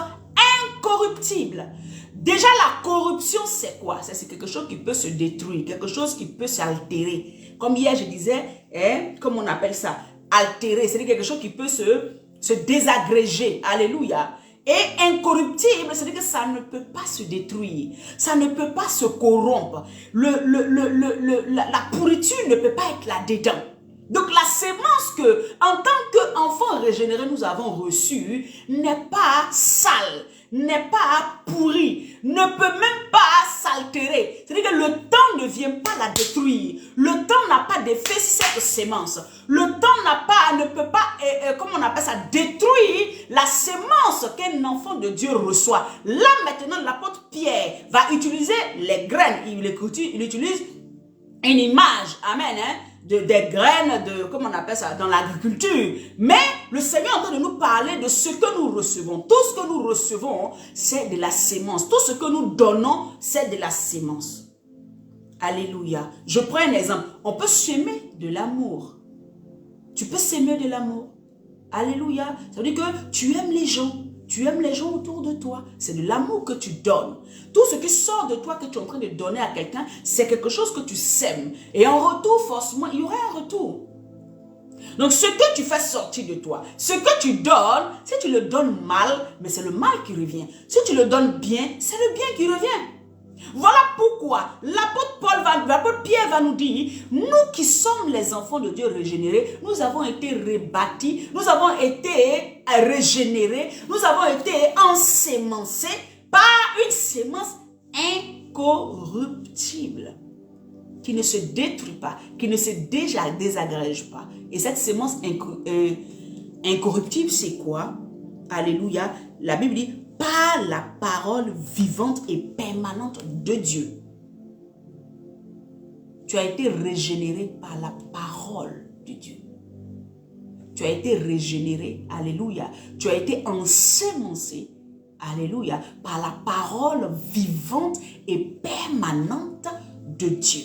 incorruptible. Déjà la corruption c'est quoi? C'est quelque chose qui peut se détruire, quelque chose qui peut s'altérer. Comme hier je disais, comme on appelle ça, altérer, c'est quelque chose qui peut se désagréger. Alléluia. Et incorruptible, c'est-à-dire que ça ne peut pas se détruire. Ça ne peut pas se corrompre. La pourriture ne peut pas être là-dedans. Donc la sémence que, en tant qu'enfant régénéré, nous avons reçu, n'est pas sale, n'est pas pourrie, ne peut même pas s'altérer. C'est-à-dire que le temps ne vient pas la détruire. Le temps n'a pas d'effet sur cette sémence. Le temps ne peut pas, comment on appelle ça, détruire la sémence qu'un enfant de Dieu reçoit. Là maintenant, l'apôtre Pierre va utiliser les graines. Il utilise une image, amen, des graines, comment on appelle ça, dans l'agriculture. Mais le Seigneur est en train de nous parler de ce que nous recevons. Tout ce que nous recevons, c'est de la sémence. Tout ce que nous donnons, c'est de la sémence. Alléluia. Je prends un exemple. On peut semer de l'amour. Tu peux semer de l'amour. Alléluia. Ça veut dire que tu aimes les gens. Tu aimes les gens autour de toi. C'est de l'amour que tu donnes. Tout ce qui sort de toi que tu es en train de donner à quelqu'un, c'est quelque chose que tu sèmes. Et en retour, forcément, il y aura un retour. Donc, ce que tu fais sortir de toi, ce que tu donnes, si tu le donnes mal, mais c'est le mal qui revient. Si tu le donnes bien, c'est le bien qui revient. Voilà pourquoi l'apôtre Pierre va nous dire, nous qui sommes les enfants de Dieu régénérés, nous avons été rebâtis, nous avons été régénérés, nous avons été ensémencés par une sémence incorruptible, qui ne se détruit pas, qui ne se désagrège pas. Et cette sémence incorruptible, c'est quoi? Alléluia. La Bible dit, par la parole vivante et permanente de Dieu. Tu as été régénéré par la parole de Dieu. Tu as été régénéré, alléluia. Tu as été ensémencé, alléluia, par la parole vivante et permanente de Dieu.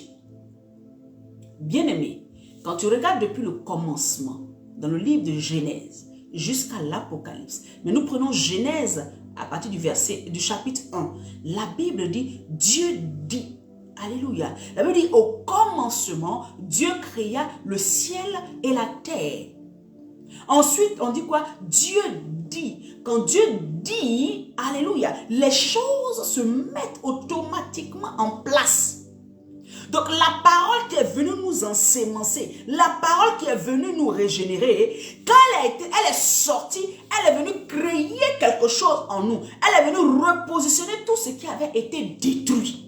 Bien-aimé, quand tu regardes depuis le commencement, dans le livre de Genèse, jusqu'à l'Apocalypse, mais nous prenons Genèse à partir du chapitre 1, la Bible dit, Dieu dit, alléluia, la Bible dit, au commencement, Dieu créa le ciel et la terre. Ensuite, on dit quoi? Dieu dit. Quand Dieu dit, alléluia, les choses se mettent automatiquement en place. Donc la parole qui est venue nous ensémencer, la parole qui est venue nous régénérer, quand elle est sortie, elle est venue créer quelque chose en nous. Elle est venue repositionner tout ce qui avait été détruit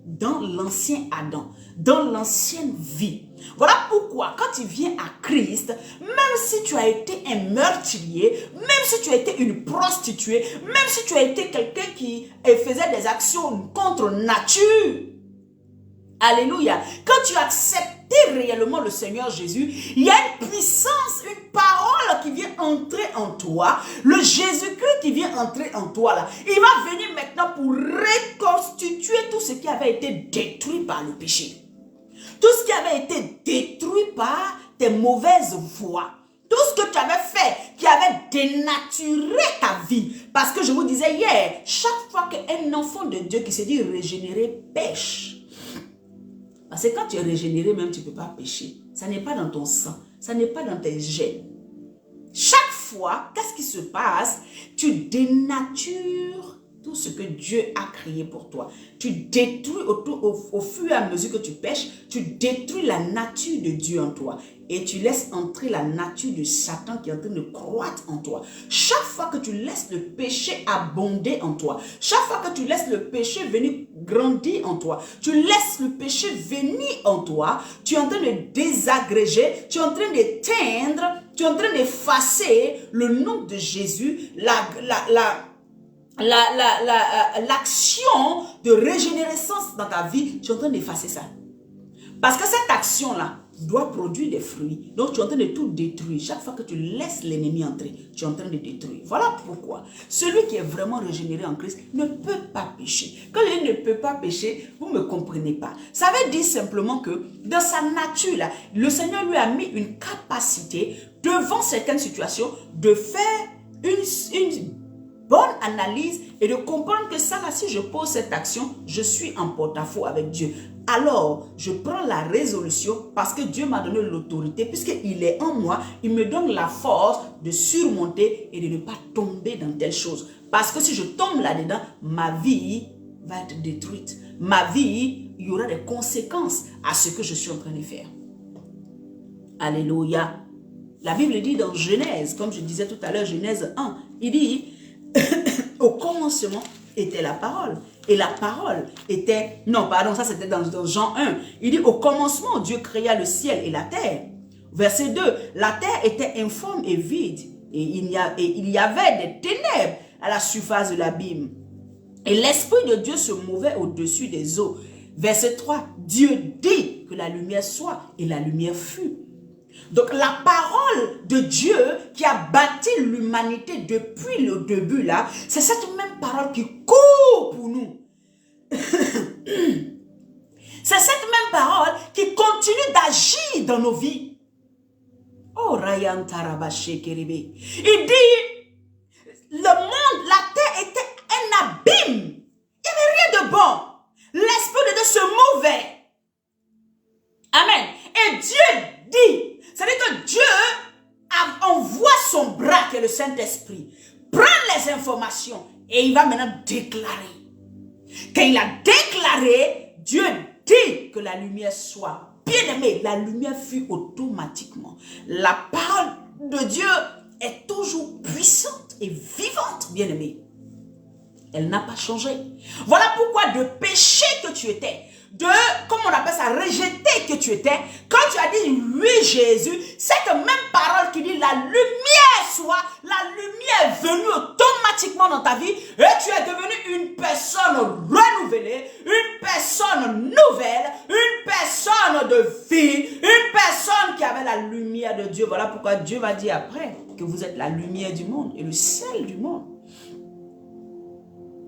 dans l'ancien Adam, dans l'ancienne vie. Voilà pourquoi quand tu viens à Christ, même si tu as été un meurtrier, même si tu as été une prostituée, même si tu as été quelqu'un qui faisait des actions contre nature, alléluia, quand tu as accepté réellement le Seigneur Jésus, il y a une puissance, une parole qui vient entrer en toi, le Jésus-Christ qui vient entrer en toi là, il va venir maintenant pour reconstituer tout ce qui avait été détruit par le péché. Tout ce qui avait été détruit par tes mauvaises voies. Tout ce que tu avais fait qui avait dénaturé ta vie. Parce que je vous disais hier, chaque fois qu'un enfant de Dieu qui se dit régénéré pêche. Parce que quand tu es régénéré, même tu ne peux pas pécher. Ça n'est pas dans ton sang. Ça n'est pas dans tes gènes. Chaque fois, qu'est-ce qui se passe? Tu dénatures tout ce que Dieu a créé pour toi. Tu détruis au fur et à mesure que tu pêches, tu détruis la nature de Dieu en toi. Et tu laisses entrer la nature de Satan qui est en train de croître en toi. Chaque fois que tu laisses le péché abonder en toi, chaque fois que tu laisses le péché venir grandir en toi, tu laisses le péché venir en toi, tu es en train de désagréger, tu es en train d'éteindre, tu es en train d'effacer le nom de Jésus, l'action de régénérescence dans ta vie, tu es en train d'effacer ça. Parce que cette action-là doit produire des fruits. Donc tu es en train de tout détruire. Chaque fois que tu laisses l'ennemi entrer, tu es en train de détruire. Voilà pourquoi celui qui est vraiment régénéré en Christ ne peut pas pécher. Quand il ne peut pas pécher, vous ne me comprenez pas. Ça veut dire simplement que dans sa nature, là, le Seigneur lui a mis une capacité devant certaines situations de faire une bonne analyse et de comprendre que ça là, si je pose cette action, je suis en porte-à-faux avec Dieu. Alors, je prends la résolution parce que Dieu m'a donné l'autorité, puisqu'il est en moi, il me donne la force de surmonter et de ne pas tomber dans telle chose. Parce que si je tombe là-dedans, ma vie va être détruite. Ma vie, il y aura des conséquences à ce que je suis en train de faire. Alléluia. La Bible dit dans Genèse, comme je disais tout à l'heure, Genèse 1, il dit, au commencement était la parole. Et la parole était... Non, pardon, ça c'était dans Jean 1. Il dit, au commencement, Dieu créa le ciel et la terre. Verset 2, la terre était informe et vide. Et il y avait des ténèbres à la surface de l'abîme. Et l'Esprit de Dieu se mouvait au-dessus des eaux. Verset 3, Dieu dit que la lumière soit et la lumière fut. Donc la parole de Dieu qui a bâti l'humanité depuis le début là, c'est cette même parole qui court pour nous. C'est cette même parole qui continue d'agir dans nos vies. Oh Rayan Tarabaché Kéribé. Il dit, le monde, la terre était un abîme. Il n'y avait rien de bon. L'Esprit de Dieu se mouvait. Amen. Et Dieu dit, c'est-à-dire que Dieu envoie son bras qui est le Saint-Esprit, prend les informations et il va maintenant déclarer. Quand il a déclaré, Dieu dit que la lumière soit. Bien aimé, la lumière fut automatiquement. La parole de Dieu est toujours puissante et vivante, bien aimé. Elle n'a pas changé. Voilà pourquoi de péché que tu étais, de, comment on appelle ça, rejeté que tu étais, quand tu as dit oui Jésus, c'est que même parole qui dit la lumière soit, la lumière est venue automatiquement dans ta vie et tu es devenu une personne renouvelée, une personne nouvelle, une personne de vie, une personne qui avait la lumière de Dieu. Voilà pourquoi Dieu va dire après que vous êtes la lumière du monde et le sel du monde.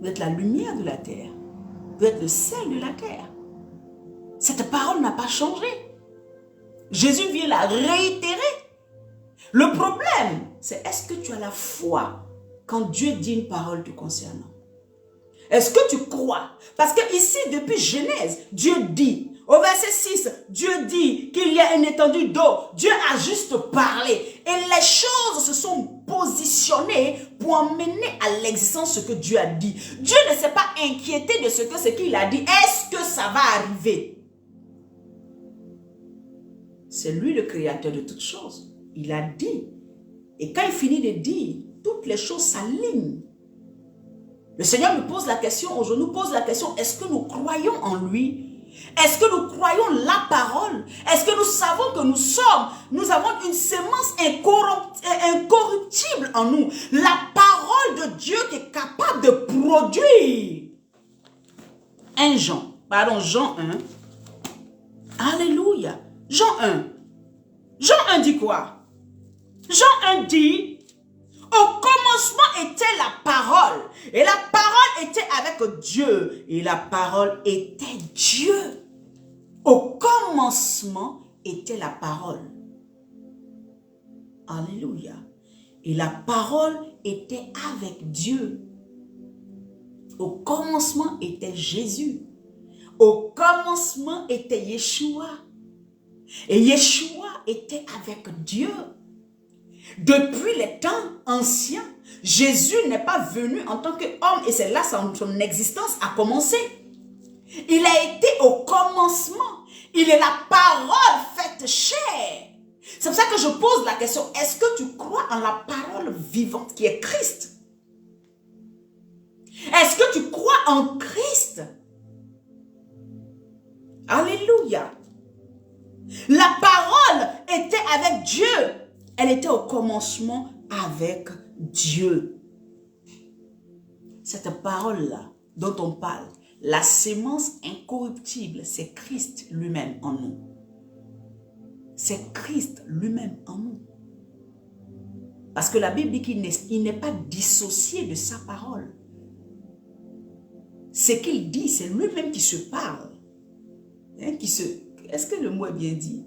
Vous êtes la lumière de la terre. Vous êtes le sel de la terre. Cette parole n'a pas changé. Jésus vient la réitérer. Le problème, c'est est-ce que tu as la foi quand Dieu dit une parole te concernant? Est-ce que tu crois? Parce que ici, depuis Genèse, Dieu dit, au verset 6, Dieu dit qu'il y a une étendue d'eau. Dieu a juste parlé. Et les choses se sont positionnées pour emmener à l'existence ce que Dieu a dit. Dieu ne s'est pas inquiété de ce qu'il a dit. Est-ce que ça va arriver? C'est lui le créateur de toutes choses. Il a dit. Et quand il finit de dire, toutes les choses s'alignent. Le Seigneur nous pose la question, aujourd'hui nous pose la question, est-ce que nous croyons en lui? Est-ce que nous croyons la parole? Est-ce que nous savons que nous avons une sémence incorruptible en nous? La parole de Dieu qui est capable de produire. Jean 1. Alléluia. Jean 1. Jean 1 dit quoi? Jean 1 dit, au commencement était la parole, et la parole était avec Dieu, et la parole était Dieu. Au commencement était la parole. Alléluia. Et la parole était avec Dieu. Au commencement était Jésus. Au commencement était Yeshua. Et Yeshua était avec Dieu. Depuis les temps anciens, Jésus n'est pas venu en tant qu'homme et c'est là son existence a commencé. Il a été au commencement. Il est la parole faite chair. C'est pour ça que je pose la question, est-ce que tu crois en la parole vivante qui est Christ? Est-ce que tu crois en Christ? Alléluia. La parole était avec Dieu. Elle était au commencement avec Dieu. Cette parole-là dont on parle, la sémence incorruptible, c'est Christ lui-même en nous. C'est Christ lui-même en nous. Parce que la Bible dit qu'il n'est pas dissocié de sa parole. Ce qu'il dit, c'est lui-même qui se parle. Est-ce que le mot est bien dit?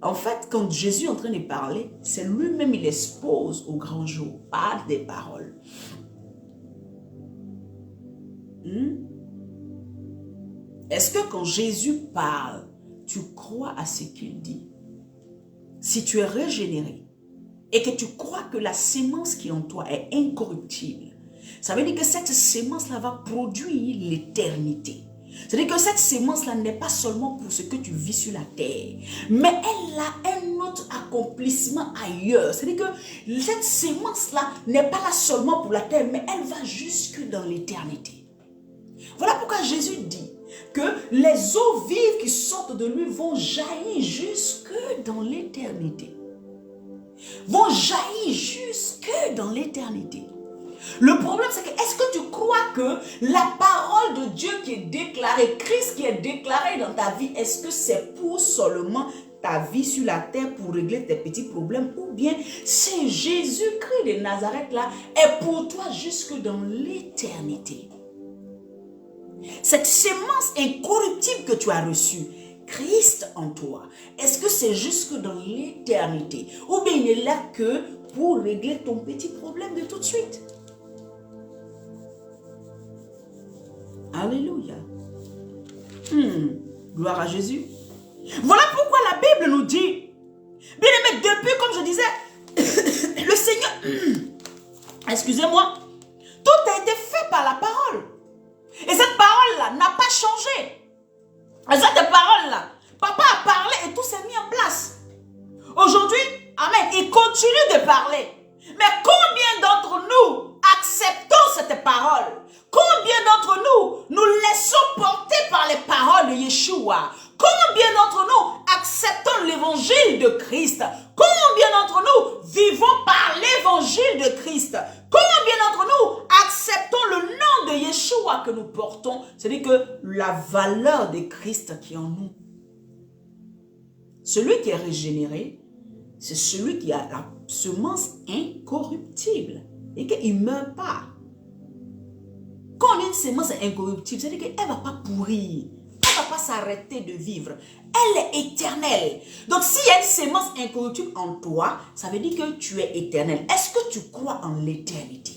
En fait, quand Jésus est en train de parler, c'est lui-même, il expose au grand jour par des paroles. Est-ce que quand Jésus parle, tu crois à ce qu'il dit? Si tu es régénéré et que tu crois que la sémence qui est en toi est incorruptible, ça veut dire que cette sémence-là va produire l'éternité. C'est-à-dire que cette sémence-là n'est pas seulement pour ce que tu vis sur la terre, mais elle a un autre accomplissement ailleurs. C'est-à-dire que cette sémence-là n'est pas là seulement pour la terre, mais elle va jusque dans l'éternité. Voilà pourquoi Jésus dit que les eaux vives qui sortent de lui vont jaillir jusque dans l'éternité. Vont jaillir jusque dans l'éternité. Le problème, c'est que est-ce que tu crois que la parole de Dieu qui est déclarée, Christ qui est déclaré dans ta vie, est-ce que c'est pour seulement ta vie sur la terre pour régler tes petits problèmes, ou bien c'est Jésus-Christ de Nazareth là est pour toi jusque dans l'éternité? Cette sémence incorruptible que tu as reçue, Christ en toi, est-ce que c'est jusque dans l'éternité, ou bien il est là que pour régler ton petit problème de tout de suite? Alléluia. Gloire à Jésus. Voilà pourquoi la Bible nous dit, bien aimé, depuis, comme je disais, le Seigneur, excusez-moi, tout a été fait par la parole. Et cette parole-là n'a pas changé. Et cette parole-là, papa a parlé et tout s'est mis en place. Aujourd'hui, amen, il continue de parler. Mais combien d'entre nous acceptons cette parole? Combien d'entre nous nous laissons porter par les paroles de Yeshua? Combien d'entre nous acceptons l'évangile de Christ? Combien d'entre nous vivons par l'évangile de Christ? Combien d'entre nous acceptons le nom de Yeshua que nous portons? C'est-à-dire que la valeur de Christ qui est en nous. Celui qui est régénéré, c'est celui qui a la semence incorruptible et qu'il ne meurt pas. Quand on a une semence incorruptible, c'est-à-dire qu'elle ne va pas pourrir. Elle ne va pas s'arrêter de vivre. Elle est éternelle. Donc, s'il y a une sémence incorruptible en toi, ça veut dire que tu es éternel. Est-ce que tu crois en l'éternité?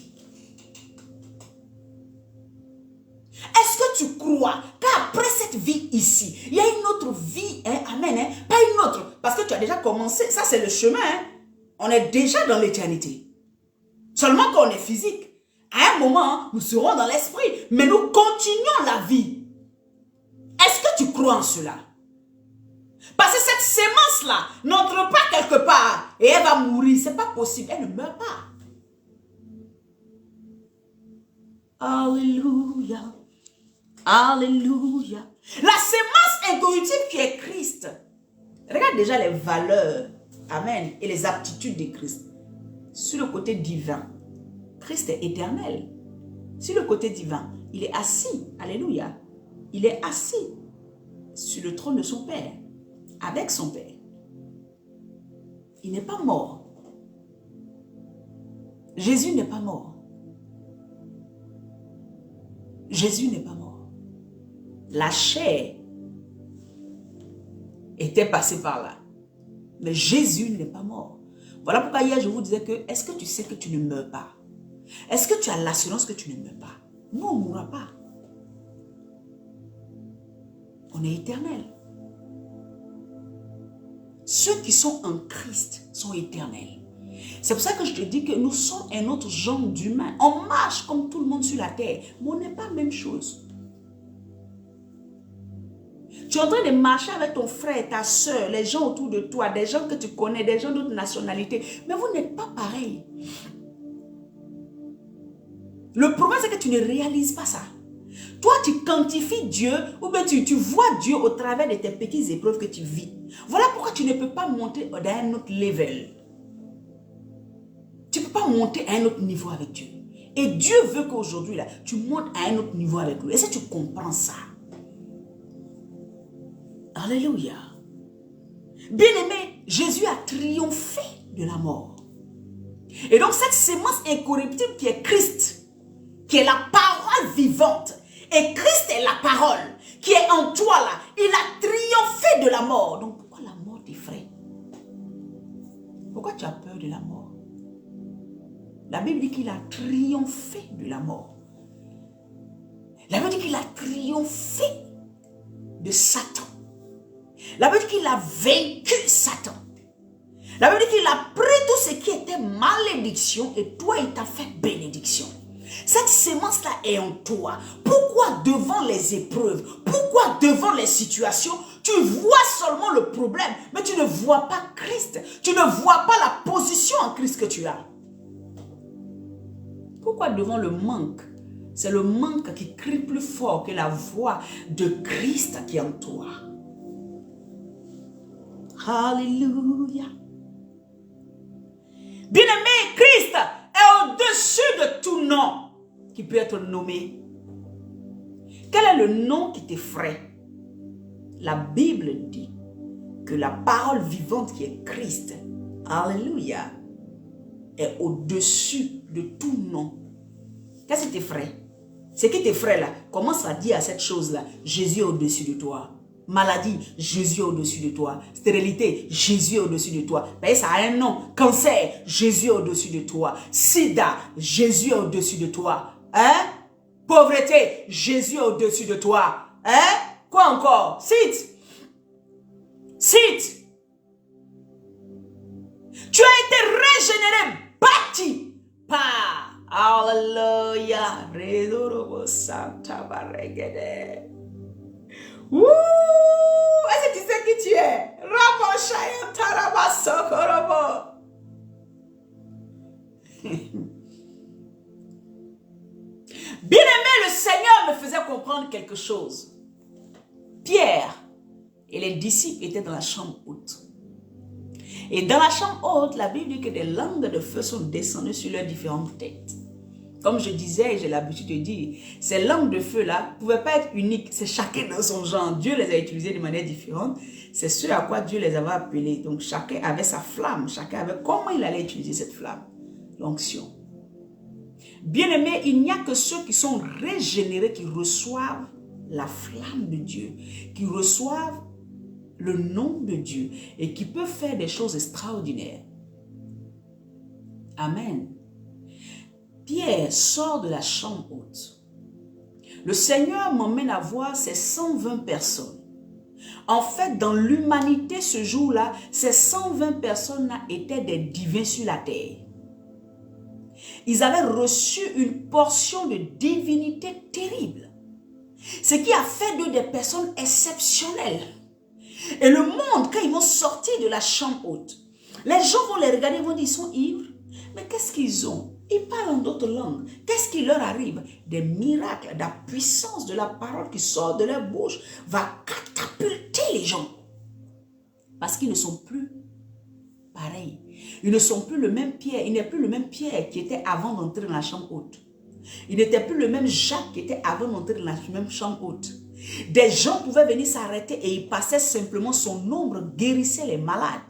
Est-ce que tu crois qu'après cette vie ici, il y a une autre vie, hein? Amen, hein? Pas une autre, parce que tu as déjà commencé, ça c'est le chemin, hein? On est déjà dans l'éternité. Seulement qu'on est physique. À un moment, nous serons dans l'esprit, mais nous continuons la vie. Est-ce que tu crois en cela? Parce que cette sémence-là n'entre pas quelque part et elle va mourir. C'est pas possible, elle ne meurt pas. Alléluia. Alléluia. La sémence incorruptible qui est Christ. Regarde déjà les valeurs, amen, et les aptitudes de Christ. Sur le côté divin, Christ est éternel. Sur le côté divin, il est assis, alléluia. Il est assis sur le trône de son Père, avec son Père. Il n'est pas mort. Jésus n'est pas mort. Jésus n'est pas mort. La chair était passée par là. Mais Jésus n'est pas mort. Voilà pourquoi hier je vous disais que, est-ce que tu sais que tu ne meurs pas? Est-ce que tu as l'assurance que tu ne meurs pas? Nous, on ne mourra pas. On est éternel. Ceux qui sont en Christ sont éternels. C'est pour ça que je te dis que nous sommes un autre genre d'humain. On marche comme tout le monde sur la terre, mais on n'est pas la même chose. Tu es en train de marcher avec ton frère, ta soeur, les gens autour de toi, des gens que tu connais, des gens d'autres nationalités, mais vous n'êtes pas pareil. Le problème, c'est que tu ne réalises pas ça. Toi, tu quantifies Dieu ou bien tu vois Dieu au travers de tes petites épreuves que tu vis. Voilà pourquoi tu ne peux pas monter dans un autre level. Tu ne peux pas monter à un autre niveau avec Dieu. Et Dieu veut qu'aujourd'hui, là, tu montes à un autre niveau avec lui. Est-ce que tu comprends ça? Alléluia. Bien-aimé, Jésus a triomphé de la mort. Et donc, cette sémence incorruptible qui est Christ, qui est la parole vivante, et Christ est la parole qui est en toi là, il a triomphé de la mort. Donc, pourquoi la mort t'effraie? Pourquoi tu as peur de la mort? La Bible dit qu'il a triomphé de la mort. La Bible dit qu'il a triomphé de Satan. La Bible dit qu'il a vaincu Satan. La Bible dit qu'il a pris tout ce qui était malédiction et toi, il t'a fait bénédiction. Cette sémence-là est en toi. Pourquoi devant les épreuves, pourquoi devant les situations, tu vois seulement le problème, mais tu ne vois pas Christ. Tu ne vois pas la position en Christ que tu as. Pourquoi devant le manque? C'est le manque qui crie plus fort que la voix de Christ qui est en toi. Alléluia. Bien-aimé, Christ est au-dessus de tout nom qui peut être nommé. Quel est le nom qui t'effraie? La Bible dit que la parole vivante qui est Christ, alléluia, est au-dessus de tout nom. Qu'est-ce qui t'effraie? Ce qui t'effraie là, commence à dire à cette chose-là, Jésus est au-dessus de toi. Maladie, Jésus est au-dessus de toi. Stérilité, Jésus est au-dessus de toi. Ça a un nom. Cancer, Jésus est au-dessus de toi. Sida, Jésus est au-dessus de toi. Hein? Pauvreté, Jésus est au-dessus de toi. Hein? Quoi encore? Cite. Cite. Tu as été régénéré, bâti par. Alléluia. Redorobo Santa Baregede. Ouh! Est-ce que tu sais qui tu es? Bien-aimé, le Seigneur me faisait comprendre quelque chose. Pierre et les disciples étaient dans la chambre haute. Et dans la chambre haute, la Bible dit que des langues de feu sont descendues sur leurs différentes têtes. Comme je disais et j'ai l'habitude de dire, ces langues de feu-là ne pouvaient pas être uniques. C'est chacun dans son genre. Dieu les a utilisées de manière différente. C'est ce à quoi Dieu les avait appelés. Donc chacun avait sa flamme. Chacun avait comment il allait utiliser cette flamme. L'onction. Bien-aimé, il n'y a que ceux qui sont régénérés qui reçoivent la flamme de Dieu, qui reçoivent le nom de Dieu et qui peuvent faire des choses extraordinaires. Amen. Pierre sort de la chambre haute. Le Seigneur m'emmène à voir ces 120 personnes. En fait, dans l'humanité ce jour-là, ces 120 personnes-là étaient des divins sur la terre. Ils avaient reçu une portion de divinité terrible. Ce qui a fait d'eux des personnes exceptionnelles. Et le monde, quand ils vont sortir de la chambre haute, les gens vont les regarder et vont dire, ils sont ivres. Mais qu'est-ce qu'ils ont? Ils parlent en d'autres langues. Qu'est-ce qui leur arrive? Des miracles, la puissance de la parole qui sort de leur bouche va catapulter les gens. Parce qu'ils ne sont plus pareils. Ils ne sont plus le même Pierre. Il n'est plus le même Pierre qui était avant d'entrer dans la chambre haute. Il n'était plus le même Jacques qui était avant d'entrer dans la même chambre haute. Des gens pouvaient venir s'arrêter et il passait simplement son ombre, guérissait les malades.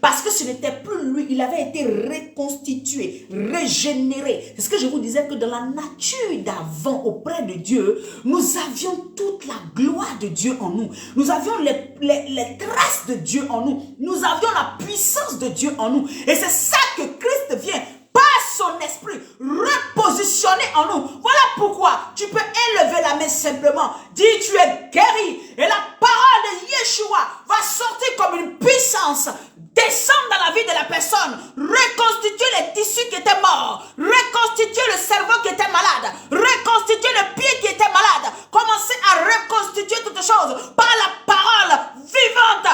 Parce que ce n'était plus lui, il avait été reconstitué, régénéré. C'est ce que je vous disais, que dans la nature d'avant auprès de Dieu, nous avions toute la gloire de Dieu en nous. Nous avions les traces de Dieu en nous. Nous avions la puissance de Dieu en nous. Et c'est ça que Christ vient, par son esprit, repositionner en nous. Voilà pourquoi tu peux élever la main simplement, dire tu es guéri. Et la parole de Yeshua va sortir comme une puissance, descendre dans la vie de la personne, reconstituer les tissus qui étaient morts, reconstituer le cerveau qui était malade, reconstituer le pied qui était malade, commencer à reconstituer toutes choses par la parole vivante.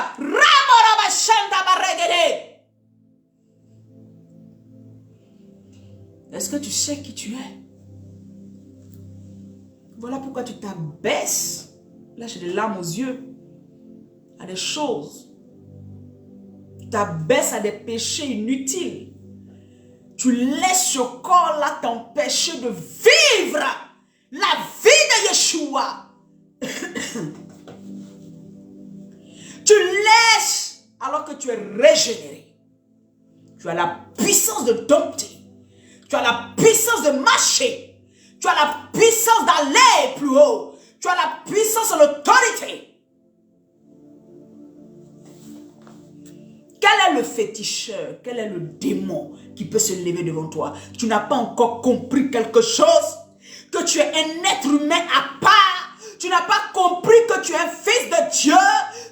Est-ce que tu sais qui tu es? Voilà pourquoi tu t'abaisses. Là, j'ai des larmes aux yeux à des choses. Tu t'abaisses à des péchés inutiles. Tu laisses ce corps-là t'empêcher de vivre la vie de Yeshua. Tu laisses alors que tu es régénéré. Tu as la puissance de dompter. Tu as la puissance de marcher. Tu as la puissance d'aller plus haut. Tu as la puissance de l'autorité. Quel est le féticheur? Quel est le démon qui peut se lever devant toi? Tu n'as pas encore compris quelque chose? Que tu es un être humain à part? Tu n'as pas compris que tu es un fils de Dieu?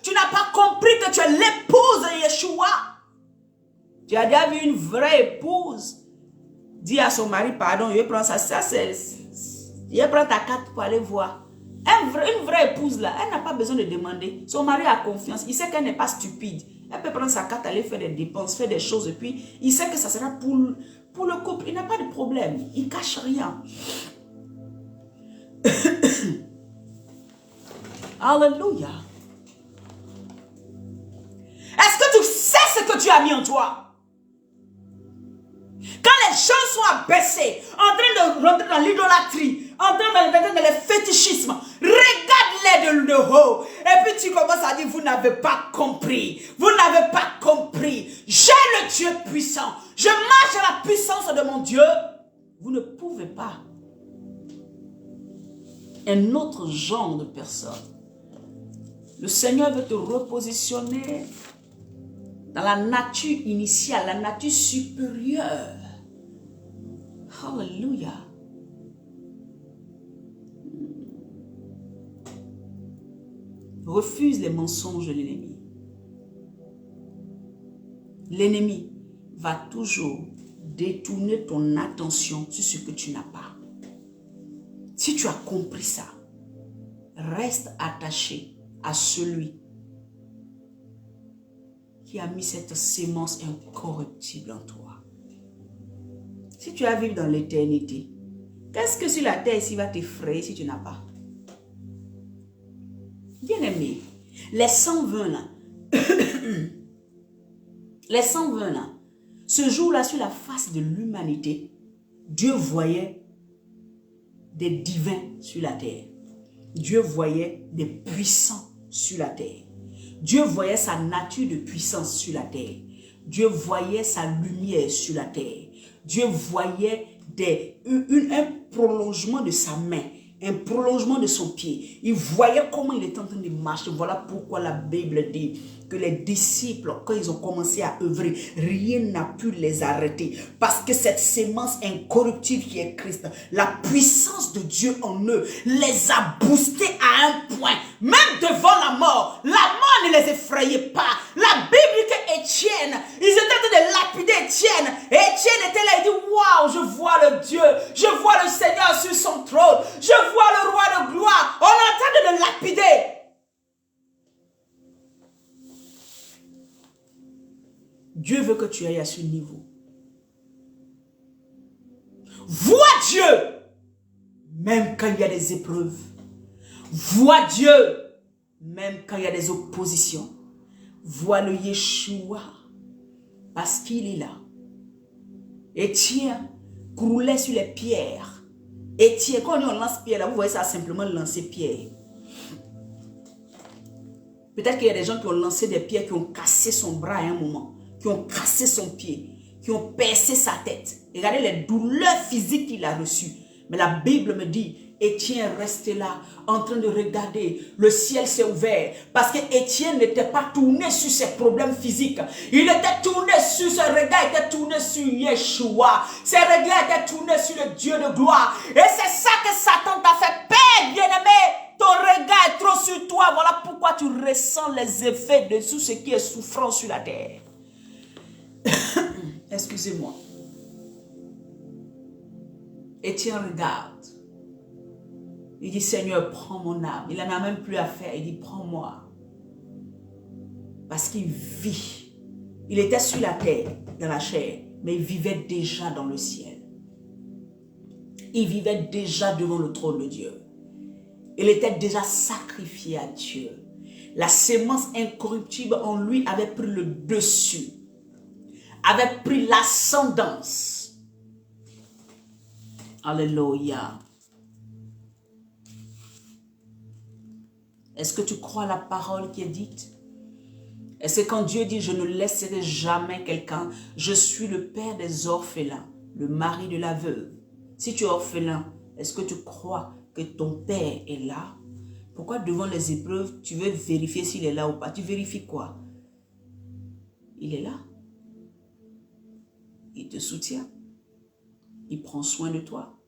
Tu n'as pas compris que tu es l'épouse de Yeshua? Tu as déjà vu une vraie épouse dit à son mari, pardon, je vais prendre ça, je vais prendre ta carte pour aller voir. Une vraie épouse là, elle n'a pas besoin de demander. Son mari a confiance, il sait qu'elle n'est pas stupide. Elle peut prendre sa carte, aller faire des dépenses, faire des choses, et puis il sait que ça sera pour le couple. Il n'a pas de problème, il ne cache rien. Alléluia. Est-ce que tu sais ce que tu as mis en toi? Quand les gens sont abaissés, en train de rentrer dans l'idolâtrie, en train de le fétichisme, regarde-les de haut. Et puis tu commences à dire, vous n'avez pas compris. Vous n'avez pas compris. J'ai le Dieu puissant. Je marche à la puissance de mon Dieu. Vous ne pouvez pas. Un autre genre de personne. Le Seigneur veut te repositionner dans la nature initiale, la nature supérieure. Alléluia. Refuse les mensonges de l'ennemi. L'ennemi va toujours détourner ton attention sur ce que tu n'as pas. Si tu as compris ça, reste attaché à celui qui a mis cette sémence incorruptible en toi. Si tu as vécu dans l'éternité, qu'est-ce que sur la terre ici va t'effrayer si tu n'as pas? Bien-aimé, les 120 là, les 120 là, ce jour-là sur la face de l'humanité, Dieu voyait des divins sur la terre. Dieu voyait des puissants sur la terre. Dieu voyait sa nature de puissance sur la terre. Dieu voyait sa lumière sur la terre. Dieu voyait un prolongement de sa main un prolongement de son pied. Il voyait comment il était en train de marcher. Voilà pourquoi la Bible dit que les disciples, quand ils ont commencé à œuvrer, rien n'a pu les arrêter. Parce que cette sémence incorruptible qui est Christ, la puissance de Dieu en eux, les a boostés à un point. Même devant la mort ne les effrayait pas. La Bible dit qu'Étienne, ils étaient en train de lapider Étienne. Et Étienne était là, il dit, waouh, je vois le Dieu, je vois le Seigneur sur son trône, je vois le roi de gloire. On est en train de le lapider. Dieu veut que tu ailles à ce niveau. Vois Dieu, même quand il y a des épreuves. Vois Dieu, même quand il y a des oppositions. Vois le Yeshua, parce qu'il est là. Étienne croulait sur les pierres. Étienne, quand on lance pierre, là, vous voyez ça simplement lancer pierre. Peut-être qu'il y a des gens qui ont lancé des pierres, qui ont cassé son bras à un moment, qui ont cassé son pied, qui ont percé sa tête. Regardez les douleurs physiques qu'il a reçues. Mais la Bible me dit, Étienne restait là, en train de regarder. Le ciel s'est ouvert. Parce que Étienne n'était pas tourné sur ses problèmes physiques. Il était tourné sur, son regard était tourné sur Yeshua. Ses regards étaient tournés sur le Dieu de gloire. Et c'est ça que Satan t'a fait perdre, bien-aimé. Ton regard est trop sur toi. Voilà pourquoi tu ressens les effets de tout ce qui est souffrance sur la terre. Excusez-moi. Étienne regarde. Il dit, Seigneur, prends mon âme. Il n'en a même plus à faire. Il dit, prends-moi. Parce qu'il vit. Il était sur la terre, dans la chair, mais il vivait déjà dans le ciel. Il vivait déjà devant le trône de Dieu. Il était déjà sacrifié à Dieu. La sémence incorruptible en lui avait pris le dessus. Avait pris l'ascendance. Alléluia. Est-ce que tu crois la parole qui est dite? Est-ce que quand Dieu dit, je ne laisserai jamais quelqu'un, je suis le père des orphelins, le mari de la veuve. Si tu es orphelin, est-ce que tu crois que ton père est là? Pourquoi devant les épreuves, tu veux vérifier s'il est là ou pas? Tu vérifies quoi? Il est là. Il te soutient. Il prend soin de toi.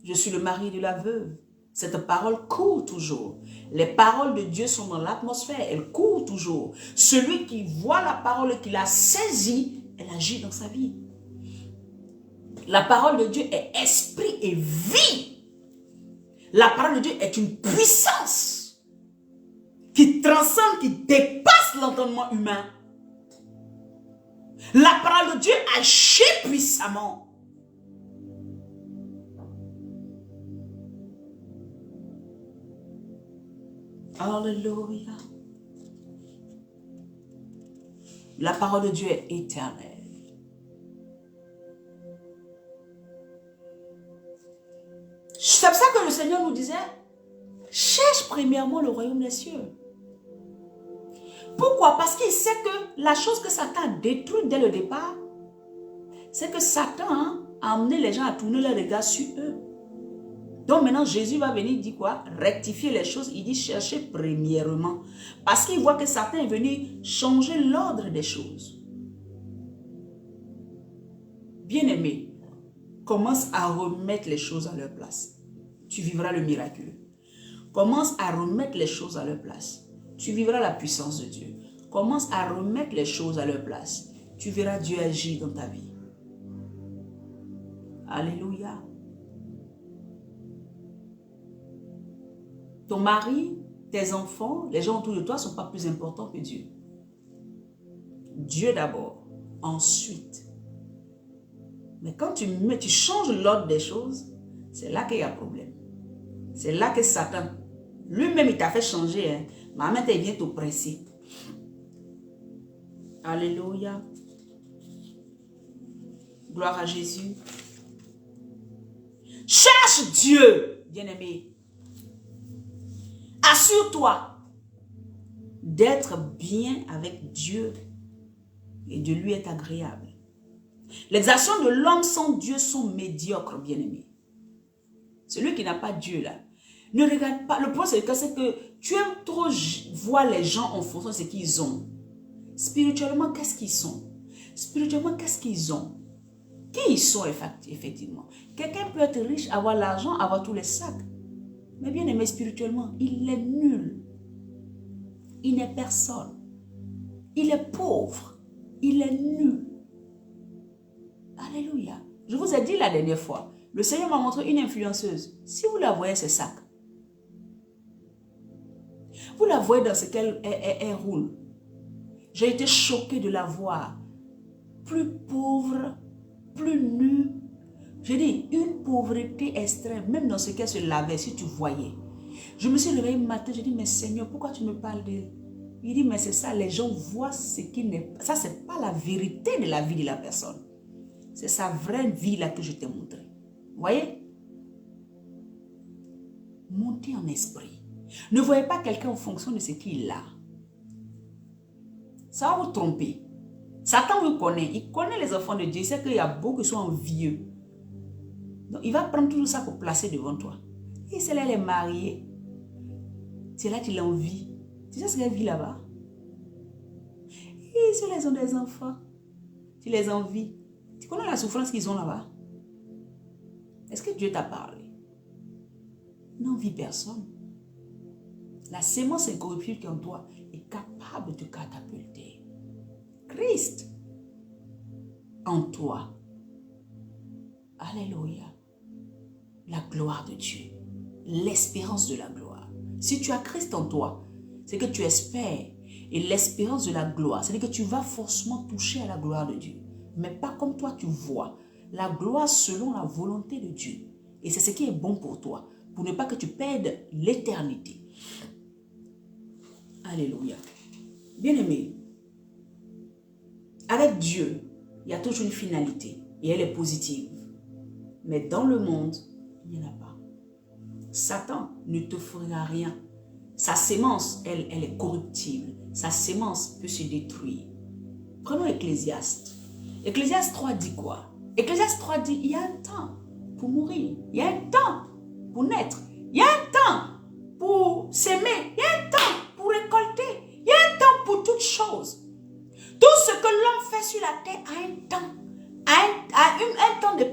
Je suis le mari de la veuve. Cette parole court toujours. Les paroles de Dieu sont dans l'atmosphère. Elles courent toujours. Celui qui voit la parole et qui la saisit, elle agit dans sa vie. La parole de Dieu est esprit et vie. La parole de Dieu est une puissance qui transcende, qui dépasse l'entendement humain. La parole de Dieu agit puissamment. Alléluia. La parole de Dieu est éternelle. C'est pour ça que le Seigneur nous disait, cherche premièrement le royaume des cieux. Pourquoi? Parce qu'il sait que la chose que Satan a détruite dès le départ, c'est que Satan a amené les gens à tourner leur regard sur eux. Donc maintenant, Jésus va venir, il dit quoi? Rectifier les choses. Il dit chercher premièrement. Parce qu'il voit que Satan est venu changer l'ordre des choses. Bien-aimé, commence à remettre les choses à leur place. Tu vivras le miraculeux. Commence à remettre les choses à leur place. Tu vivras la puissance de Dieu. Commence à remettre les choses à leur place. Tu verras Dieu agir dans ta vie. Alléluia. Ton mari, tes enfants, les gens autour de toi ne sont pas plus importants que Dieu. Dieu d'abord, ensuite. Mais quand tu changes l'ordre des choses, c'est là qu'il y a problème. C'est là que Satan, lui-même, il t'a fait changer. Hein. Mais maintenant, il vient t'oppresser. Alléluia. Gloire à Jésus. Cherche Dieu, bien-aimé. Assure-toi d'être bien avec Dieu et de lui être agréable. Les actions de l'homme sans Dieu sont médiocres, bien-aimés. Celui qui n'a pas Dieu là. Ne regarde pas. Le point c'est que tu aimes trop voir les gens en fonction de ce qu'ils ont. Spirituellement, qu'est-ce qu'ils sont? Spirituellement, qu'est-ce qu'ils ont? Qui ils sont effectivement? Quelqu'un peut être riche, avoir l'argent, avoir tous les sacs. Mais bien aimé spirituellement, il est nul. Il n'est personne. Il est pauvre. Il est nul. Alléluia. Je vous ai dit la dernière fois, le Seigneur m'a montré une influenceuse. Si vous la voyez, ses sacs. Vous la voyez dans ce qu'elle roule. J'ai été choquée de la voir. Plus pauvre, plus nue. Je dis, une pauvreté extrême, même dans ce qu'elle se lavait, si tu voyais. Je me suis réveillée le matin, je dis, mais Seigneur, pourquoi tu me parles d'elle? Il dit, mais c'est ça, les gens voient ce qui n'est pas. Ça, c'est pas la vérité de la vie de la personne. C'est sa vraie vie là que je t'ai montré. Vous voyez? Montez en esprit. Ne voyez pas quelqu'un en fonction de ce qu'il a. Ça va vous tromper. Satan vous connaît. Il connaît les enfants de Dieu. Il sait qu'il y a beaucoup qui sont envieux. Donc, il va prendre tout ça pour placer devant toi. Et celle-là, elle est mariée. C'est là qu'il envie. Tu sais ce qu'elle vit là-bas? Et ceux-là, ils ont des enfants. Tu les envies. Tu connais la souffrance qu'ils ont là-bas? Est-ce que Dieu t'a parlé? N'envie personne. La sémence incorruptible qui est en toi est capable de catapulter. Christ en toi. Alléluia. La gloire de Dieu. L'espérance de la gloire. Si tu as Christ en toi, c'est que tu espères. Et l'espérance de la gloire, c'est que tu vas forcément toucher à la gloire de Dieu. Mais pas comme toi tu vois. La gloire selon la volonté de Dieu. Et c'est ce qui est bon pour toi. Pour ne pas que tu perdes l'éternité. Alléluia. Bien-aimé, avec Dieu, il y a toujours une finalité. Et elle est positive. Mais dans le monde, il n'y en a pas. Satan ne te fera rien. Sa sémence, elle est corruptible. Sa sémence peut se détruire. Prenons Ecclésiaste. Ecclésiaste 3 dit quoi? Ecclésiaste 3 dit, il y a un temps pour mourir. Il y a un temps pour naître. Il y a un temps pour s'aimer. Il y a un temps pour récolter. Il y a un temps pour toutes choses. Tout ce que l'homme fait sur la terre a un temps. Un temps de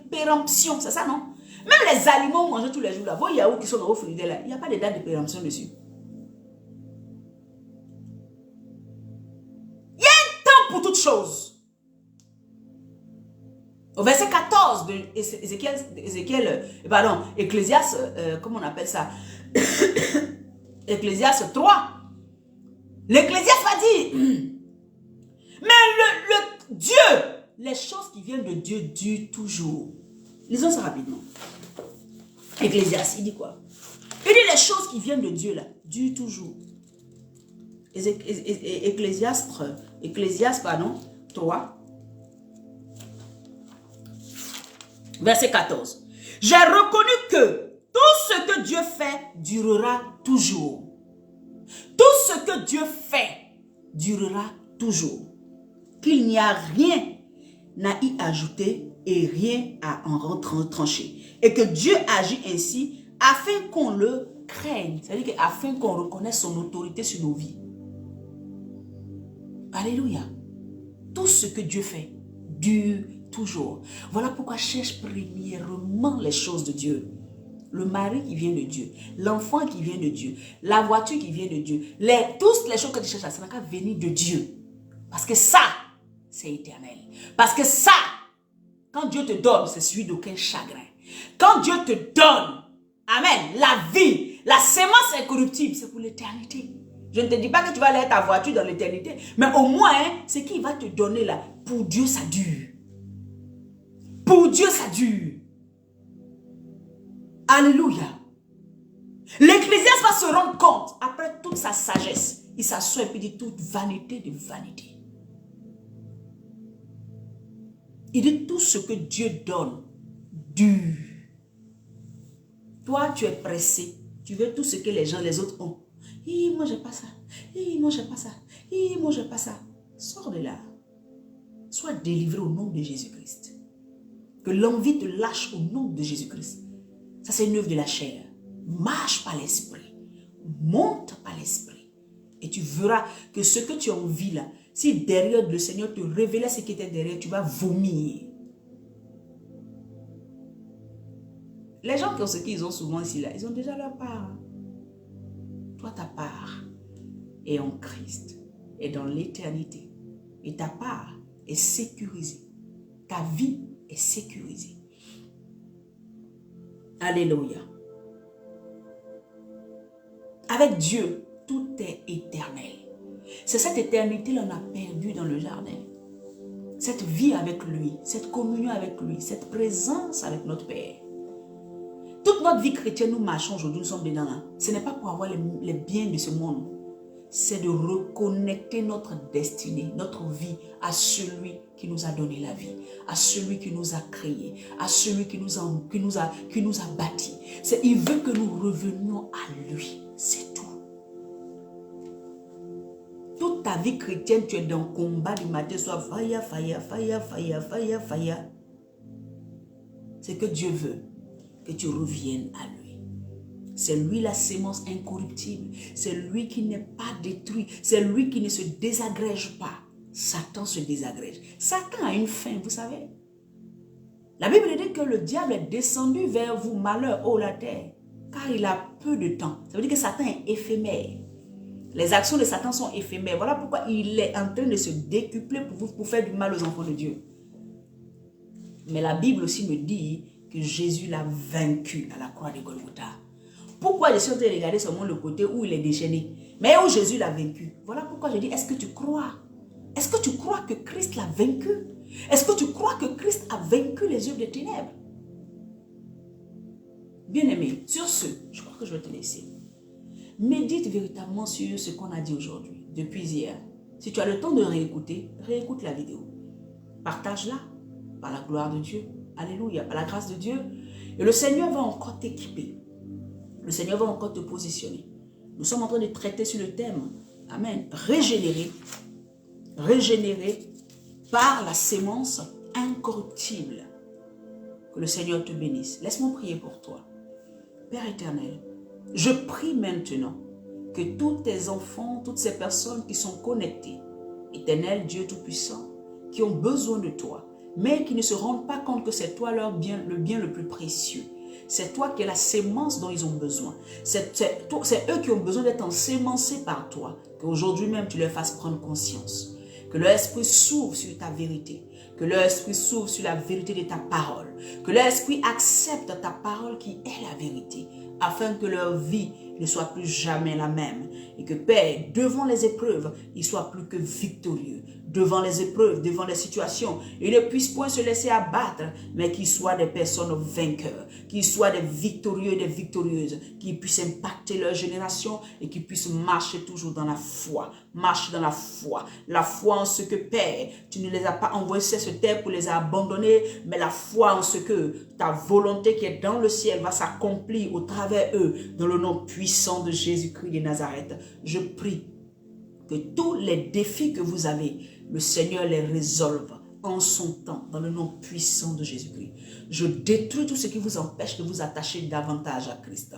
péremption. C'est ça, non? Même les aliments mangés tous les jours, là, vos yaourts qui sont dans vos frigidaires, là, il n'y a pas de date de péremption dessus. Il y a un temps pour toutes choses. Au verset 14 de Ecclésiaste, comment on appelle ça? Ecclésiaste 3. L'Ecclésiaste va dire, mais le Dieu, les choses qui viennent de Dieu durent toujours. Lisons ça rapidement. Ecclésiaste, il dit quoi? Il dit les choses qui viennent de Dieu là, durent toujours. Ecclésiaste 3. Verset 14. J'ai reconnu que tout ce que Dieu fait durera toujours. Tout ce que Dieu fait durera toujours. Qu'il n'y a rien à y ajouter et rien à en retrancher. Et que Dieu agit ainsi afin qu'on le craigne. C'est-à-dire afin qu'on reconnaisse son autorité sur nos vies. Alléluia. Tout ce que Dieu fait dure toujours. Voilà pourquoi cherche premièrement les choses de Dieu. Le mari qui vient de Dieu, l'enfant qui vient de Dieu, la voiture qui vient de Dieu, toutes les choses que tu cherches, ça n'a qu'à venir de Dieu. Parce que ça, c'est éternel. Parce que ça, quand Dieu te donne, c'est suivi d'aucun chagrin. Quand Dieu te donne, amen, la vie, la sémence incorruptible, c'est pour l'éternité. Je ne te dis pas que tu vas aller ta voiture dans l'éternité, mais au moins, ce qu'il va te donner là, pour Dieu, ça dure. Pour Dieu, ça dure. Alléluia. L'Ecclésiaste va se rendre compte, après toute sa sagesse, il s'assoit et puis dit toute vanité de vanité. Il dit tout ce que Dieu donne dure. Toi, tu es pressé. Tu veux tout ce que les autres ont. Moi, j'ai pas ça. Moi, j'ai pas ça. Moi, j'ai pas ça. Sors de là. Sois délivré au nom de Jésus-Christ. Que l'envie te lâche au nom de Jésus-Christ. Ça, c'est une œuvre de la chair. Marche par l'esprit. Monte par l'esprit. Et tu verras que ce que tu as envie là, si derrière le Seigneur te révélait ce qui était derrière, tu vas vomir. Les gens qui ont ce qu'ils ont souvent ici là, ils ont déjà leur part. Toi, ta part est en Christ, est dans l'éternité. Et ta part est sécurisée. Ta vie est sécurisée. Alléluia. Avec Dieu, tout est éternel. C'est cette éternité qu'on a perdue dans le jardin. Cette vie avec lui, cette communion avec lui, cette présence avec notre Père. Toute notre vie chrétienne, nous marchons aujourd'hui, nous sommes dedans. Ce n'est pas pour avoir les biens de ce monde. C'est de reconnecter notre destinée, notre vie à celui qui nous a donné la vie, à celui qui nous a créés, à celui qui nous a bâtis. Il veut que nous revenions à lui. C'est tout. Toute ta vie chrétienne, tu es dans le combat du matin, soit fire. C'est que Dieu veut que tu reviennes à lui. C'est lui la sémence incorruptible. C'est lui qui n'est pas détruit. C'est lui qui ne se désagrège pas. Satan se désagrège. Satan a une fin, vous savez. La Bible dit que le diable est descendu vers vous, malheur, ô la terre, car il a peu de temps. Ça veut dire que Satan est éphémère. Les actions de Satan sont éphémères. Voilà pourquoi il est en train de se décupler pour faire du mal aux enfants de Dieu. Mais la Bible aussi me dit que Jésus l'a vaincu à la croix de Golgotha. Pourquoi je suis en train de regarder seulement le côté où il est déchaîné, mais où Jésus l'a vaincu? Voilà pourquoi je dis, est-ce que tu crois? Est-ce que tu crois que Christ l'a vaincu? Est-ce que tu crois que Christ a vaincu les œuvres des ténèbres? Bien-aimé, sur ce, je crois que je vais te laisser. Médite véritablement sur ce qu'on a dit aujourd'hui, depuis hier. Si tu as le temps de réécouter, réécoute la vidéo. Partage-la par la gloire de Dieu. Alléluia, par la grâce de Dieu. Et le Seigneur va encore t'équiper. Le Seigneur va encore te positionner. Nous sommes en train de traiter sur le thème, amen, régénérer par la sémence incorruptible. Que le Seigneur te bénisse. Laisse-moi prier pour toi. Père éternel, je prie maintenant que tous tes enfants, toutes ces personnes qui sont connectées, éternel Dieu Tout-Puissant, qui ont besoin de toi, mais qui ne se rendent pas compte que c'est toi le bien le plus précieux. C'est toi qui es la sémence dont ils ont besoin. C'est eux qui ont besoin d'être ensémencés par toi. Qu'aujourd'hui même tu leur fasses prendre conscience. Que leur esprit s'ouvre sur ta vérité. Que leur esprit s'ouvre sur la vérité de ta parole. Que leur esprit accepte ta parole qui est la vérité. Afin que leur vie ne soit plus jamais la même. Et que Père, devant les épreuves, ils soient plus que victorieux. Devant les épreuves, devant les situations, ils ne puissent point se laisser abattre, mais qu'ils soient des personnes vainqueurs, qu'ils soient des victorieux et des victorieuses, qui puissent impacter leur génération et qui puissent marcher toujours dans la foi. Marche dans la foi en ce que Père, tu ne les as pas envoyés sur cette terre pour les abandonner, mais la foi en ce que ta volonté qui est dans le ciel va s'accomplir au travers eux, dans le nom puissant de Jésus-Christ de Nazareth. Je prie que tous les défis que vous avez, le Seigneur les résolve en son temps, dans le nom puissant de Jésus-Christ. Je détruis tout ce qui vous empêche de vous attacher davantage à Christ.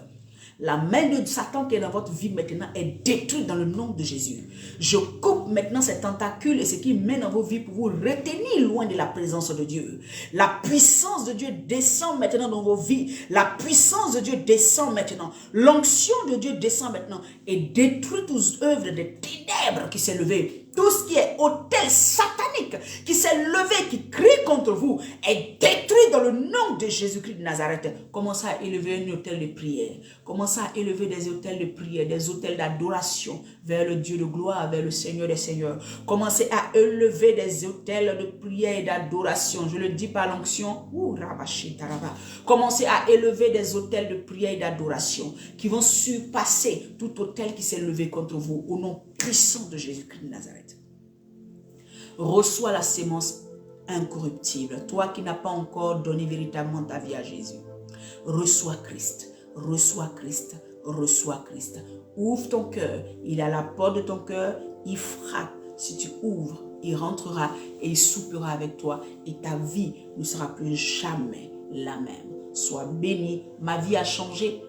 La main de Satan qui est dans votre vie maintenant est détruite dans le nom de Jésus. Je coupe maintenant ces tentacules et ce qui mène dans vos vies pour vous retenir loin de la présence de Dieu. La puissance de Dieu descend maintenant dans vos vies. La puissance de Dieu descend maintenant. L'onction de Dieu descend maintenant et détruit toutes œuvres des ténèbres qui s'est levées. Tout ce qui est autel satanique qui s'est levé, qui crie contre vous, est détruit dans le nom de Jésus-Christ de Nazareth. Commencez à élever un autel de prière. Commencez à élever des autels de prière, des autels d'adoration vers le Dieu de gloire, vers le Seigneur des Seigneurs. Commencez à élever des autels de prière et d'adoration. Je le dis par l'onction. Commencez à élever des autels de prière et d'adoration qui vont surpasser tout autel qui s'est levé contre vous au nom puissant de Jésus-Christ de Nazareth. Reçois la sémence incorruptible. Toi qui n'as pas encore donné véritablement ta vie à Jésus. Reçois Christ. Reçois Christ. Reçois Christ. Ouvre ton cœur. Il est à la porte de ton cœur. Il frappe. Si tu ouvres, il rentrera et il soupera avec toi. Et ta vie ne sera plus jamais la même. Sois béni. Ma vie a changé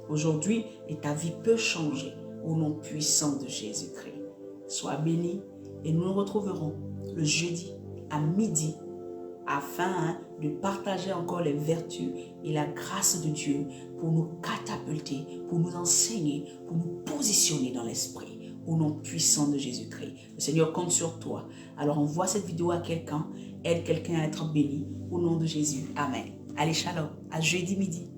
aujourd'hui et ta vie peut changer au nom puissant de Jésus-Christ. Sois béni et nous nous retrouverons le jeudi à midi afin de partager encore les vertus et la grâce de Dieu pour nous catapulter, pour nous enseigner, pour nous positionner dans l'esprit. Au nom puissant de Jésus-Christ. Le Seigneur compte sur toi. Alors envoie cette vidéo à quelqu'un. Aide quelqu'un à être béni. Au nom de Jésus. Amen. Allez, shalom. À jeudi midi.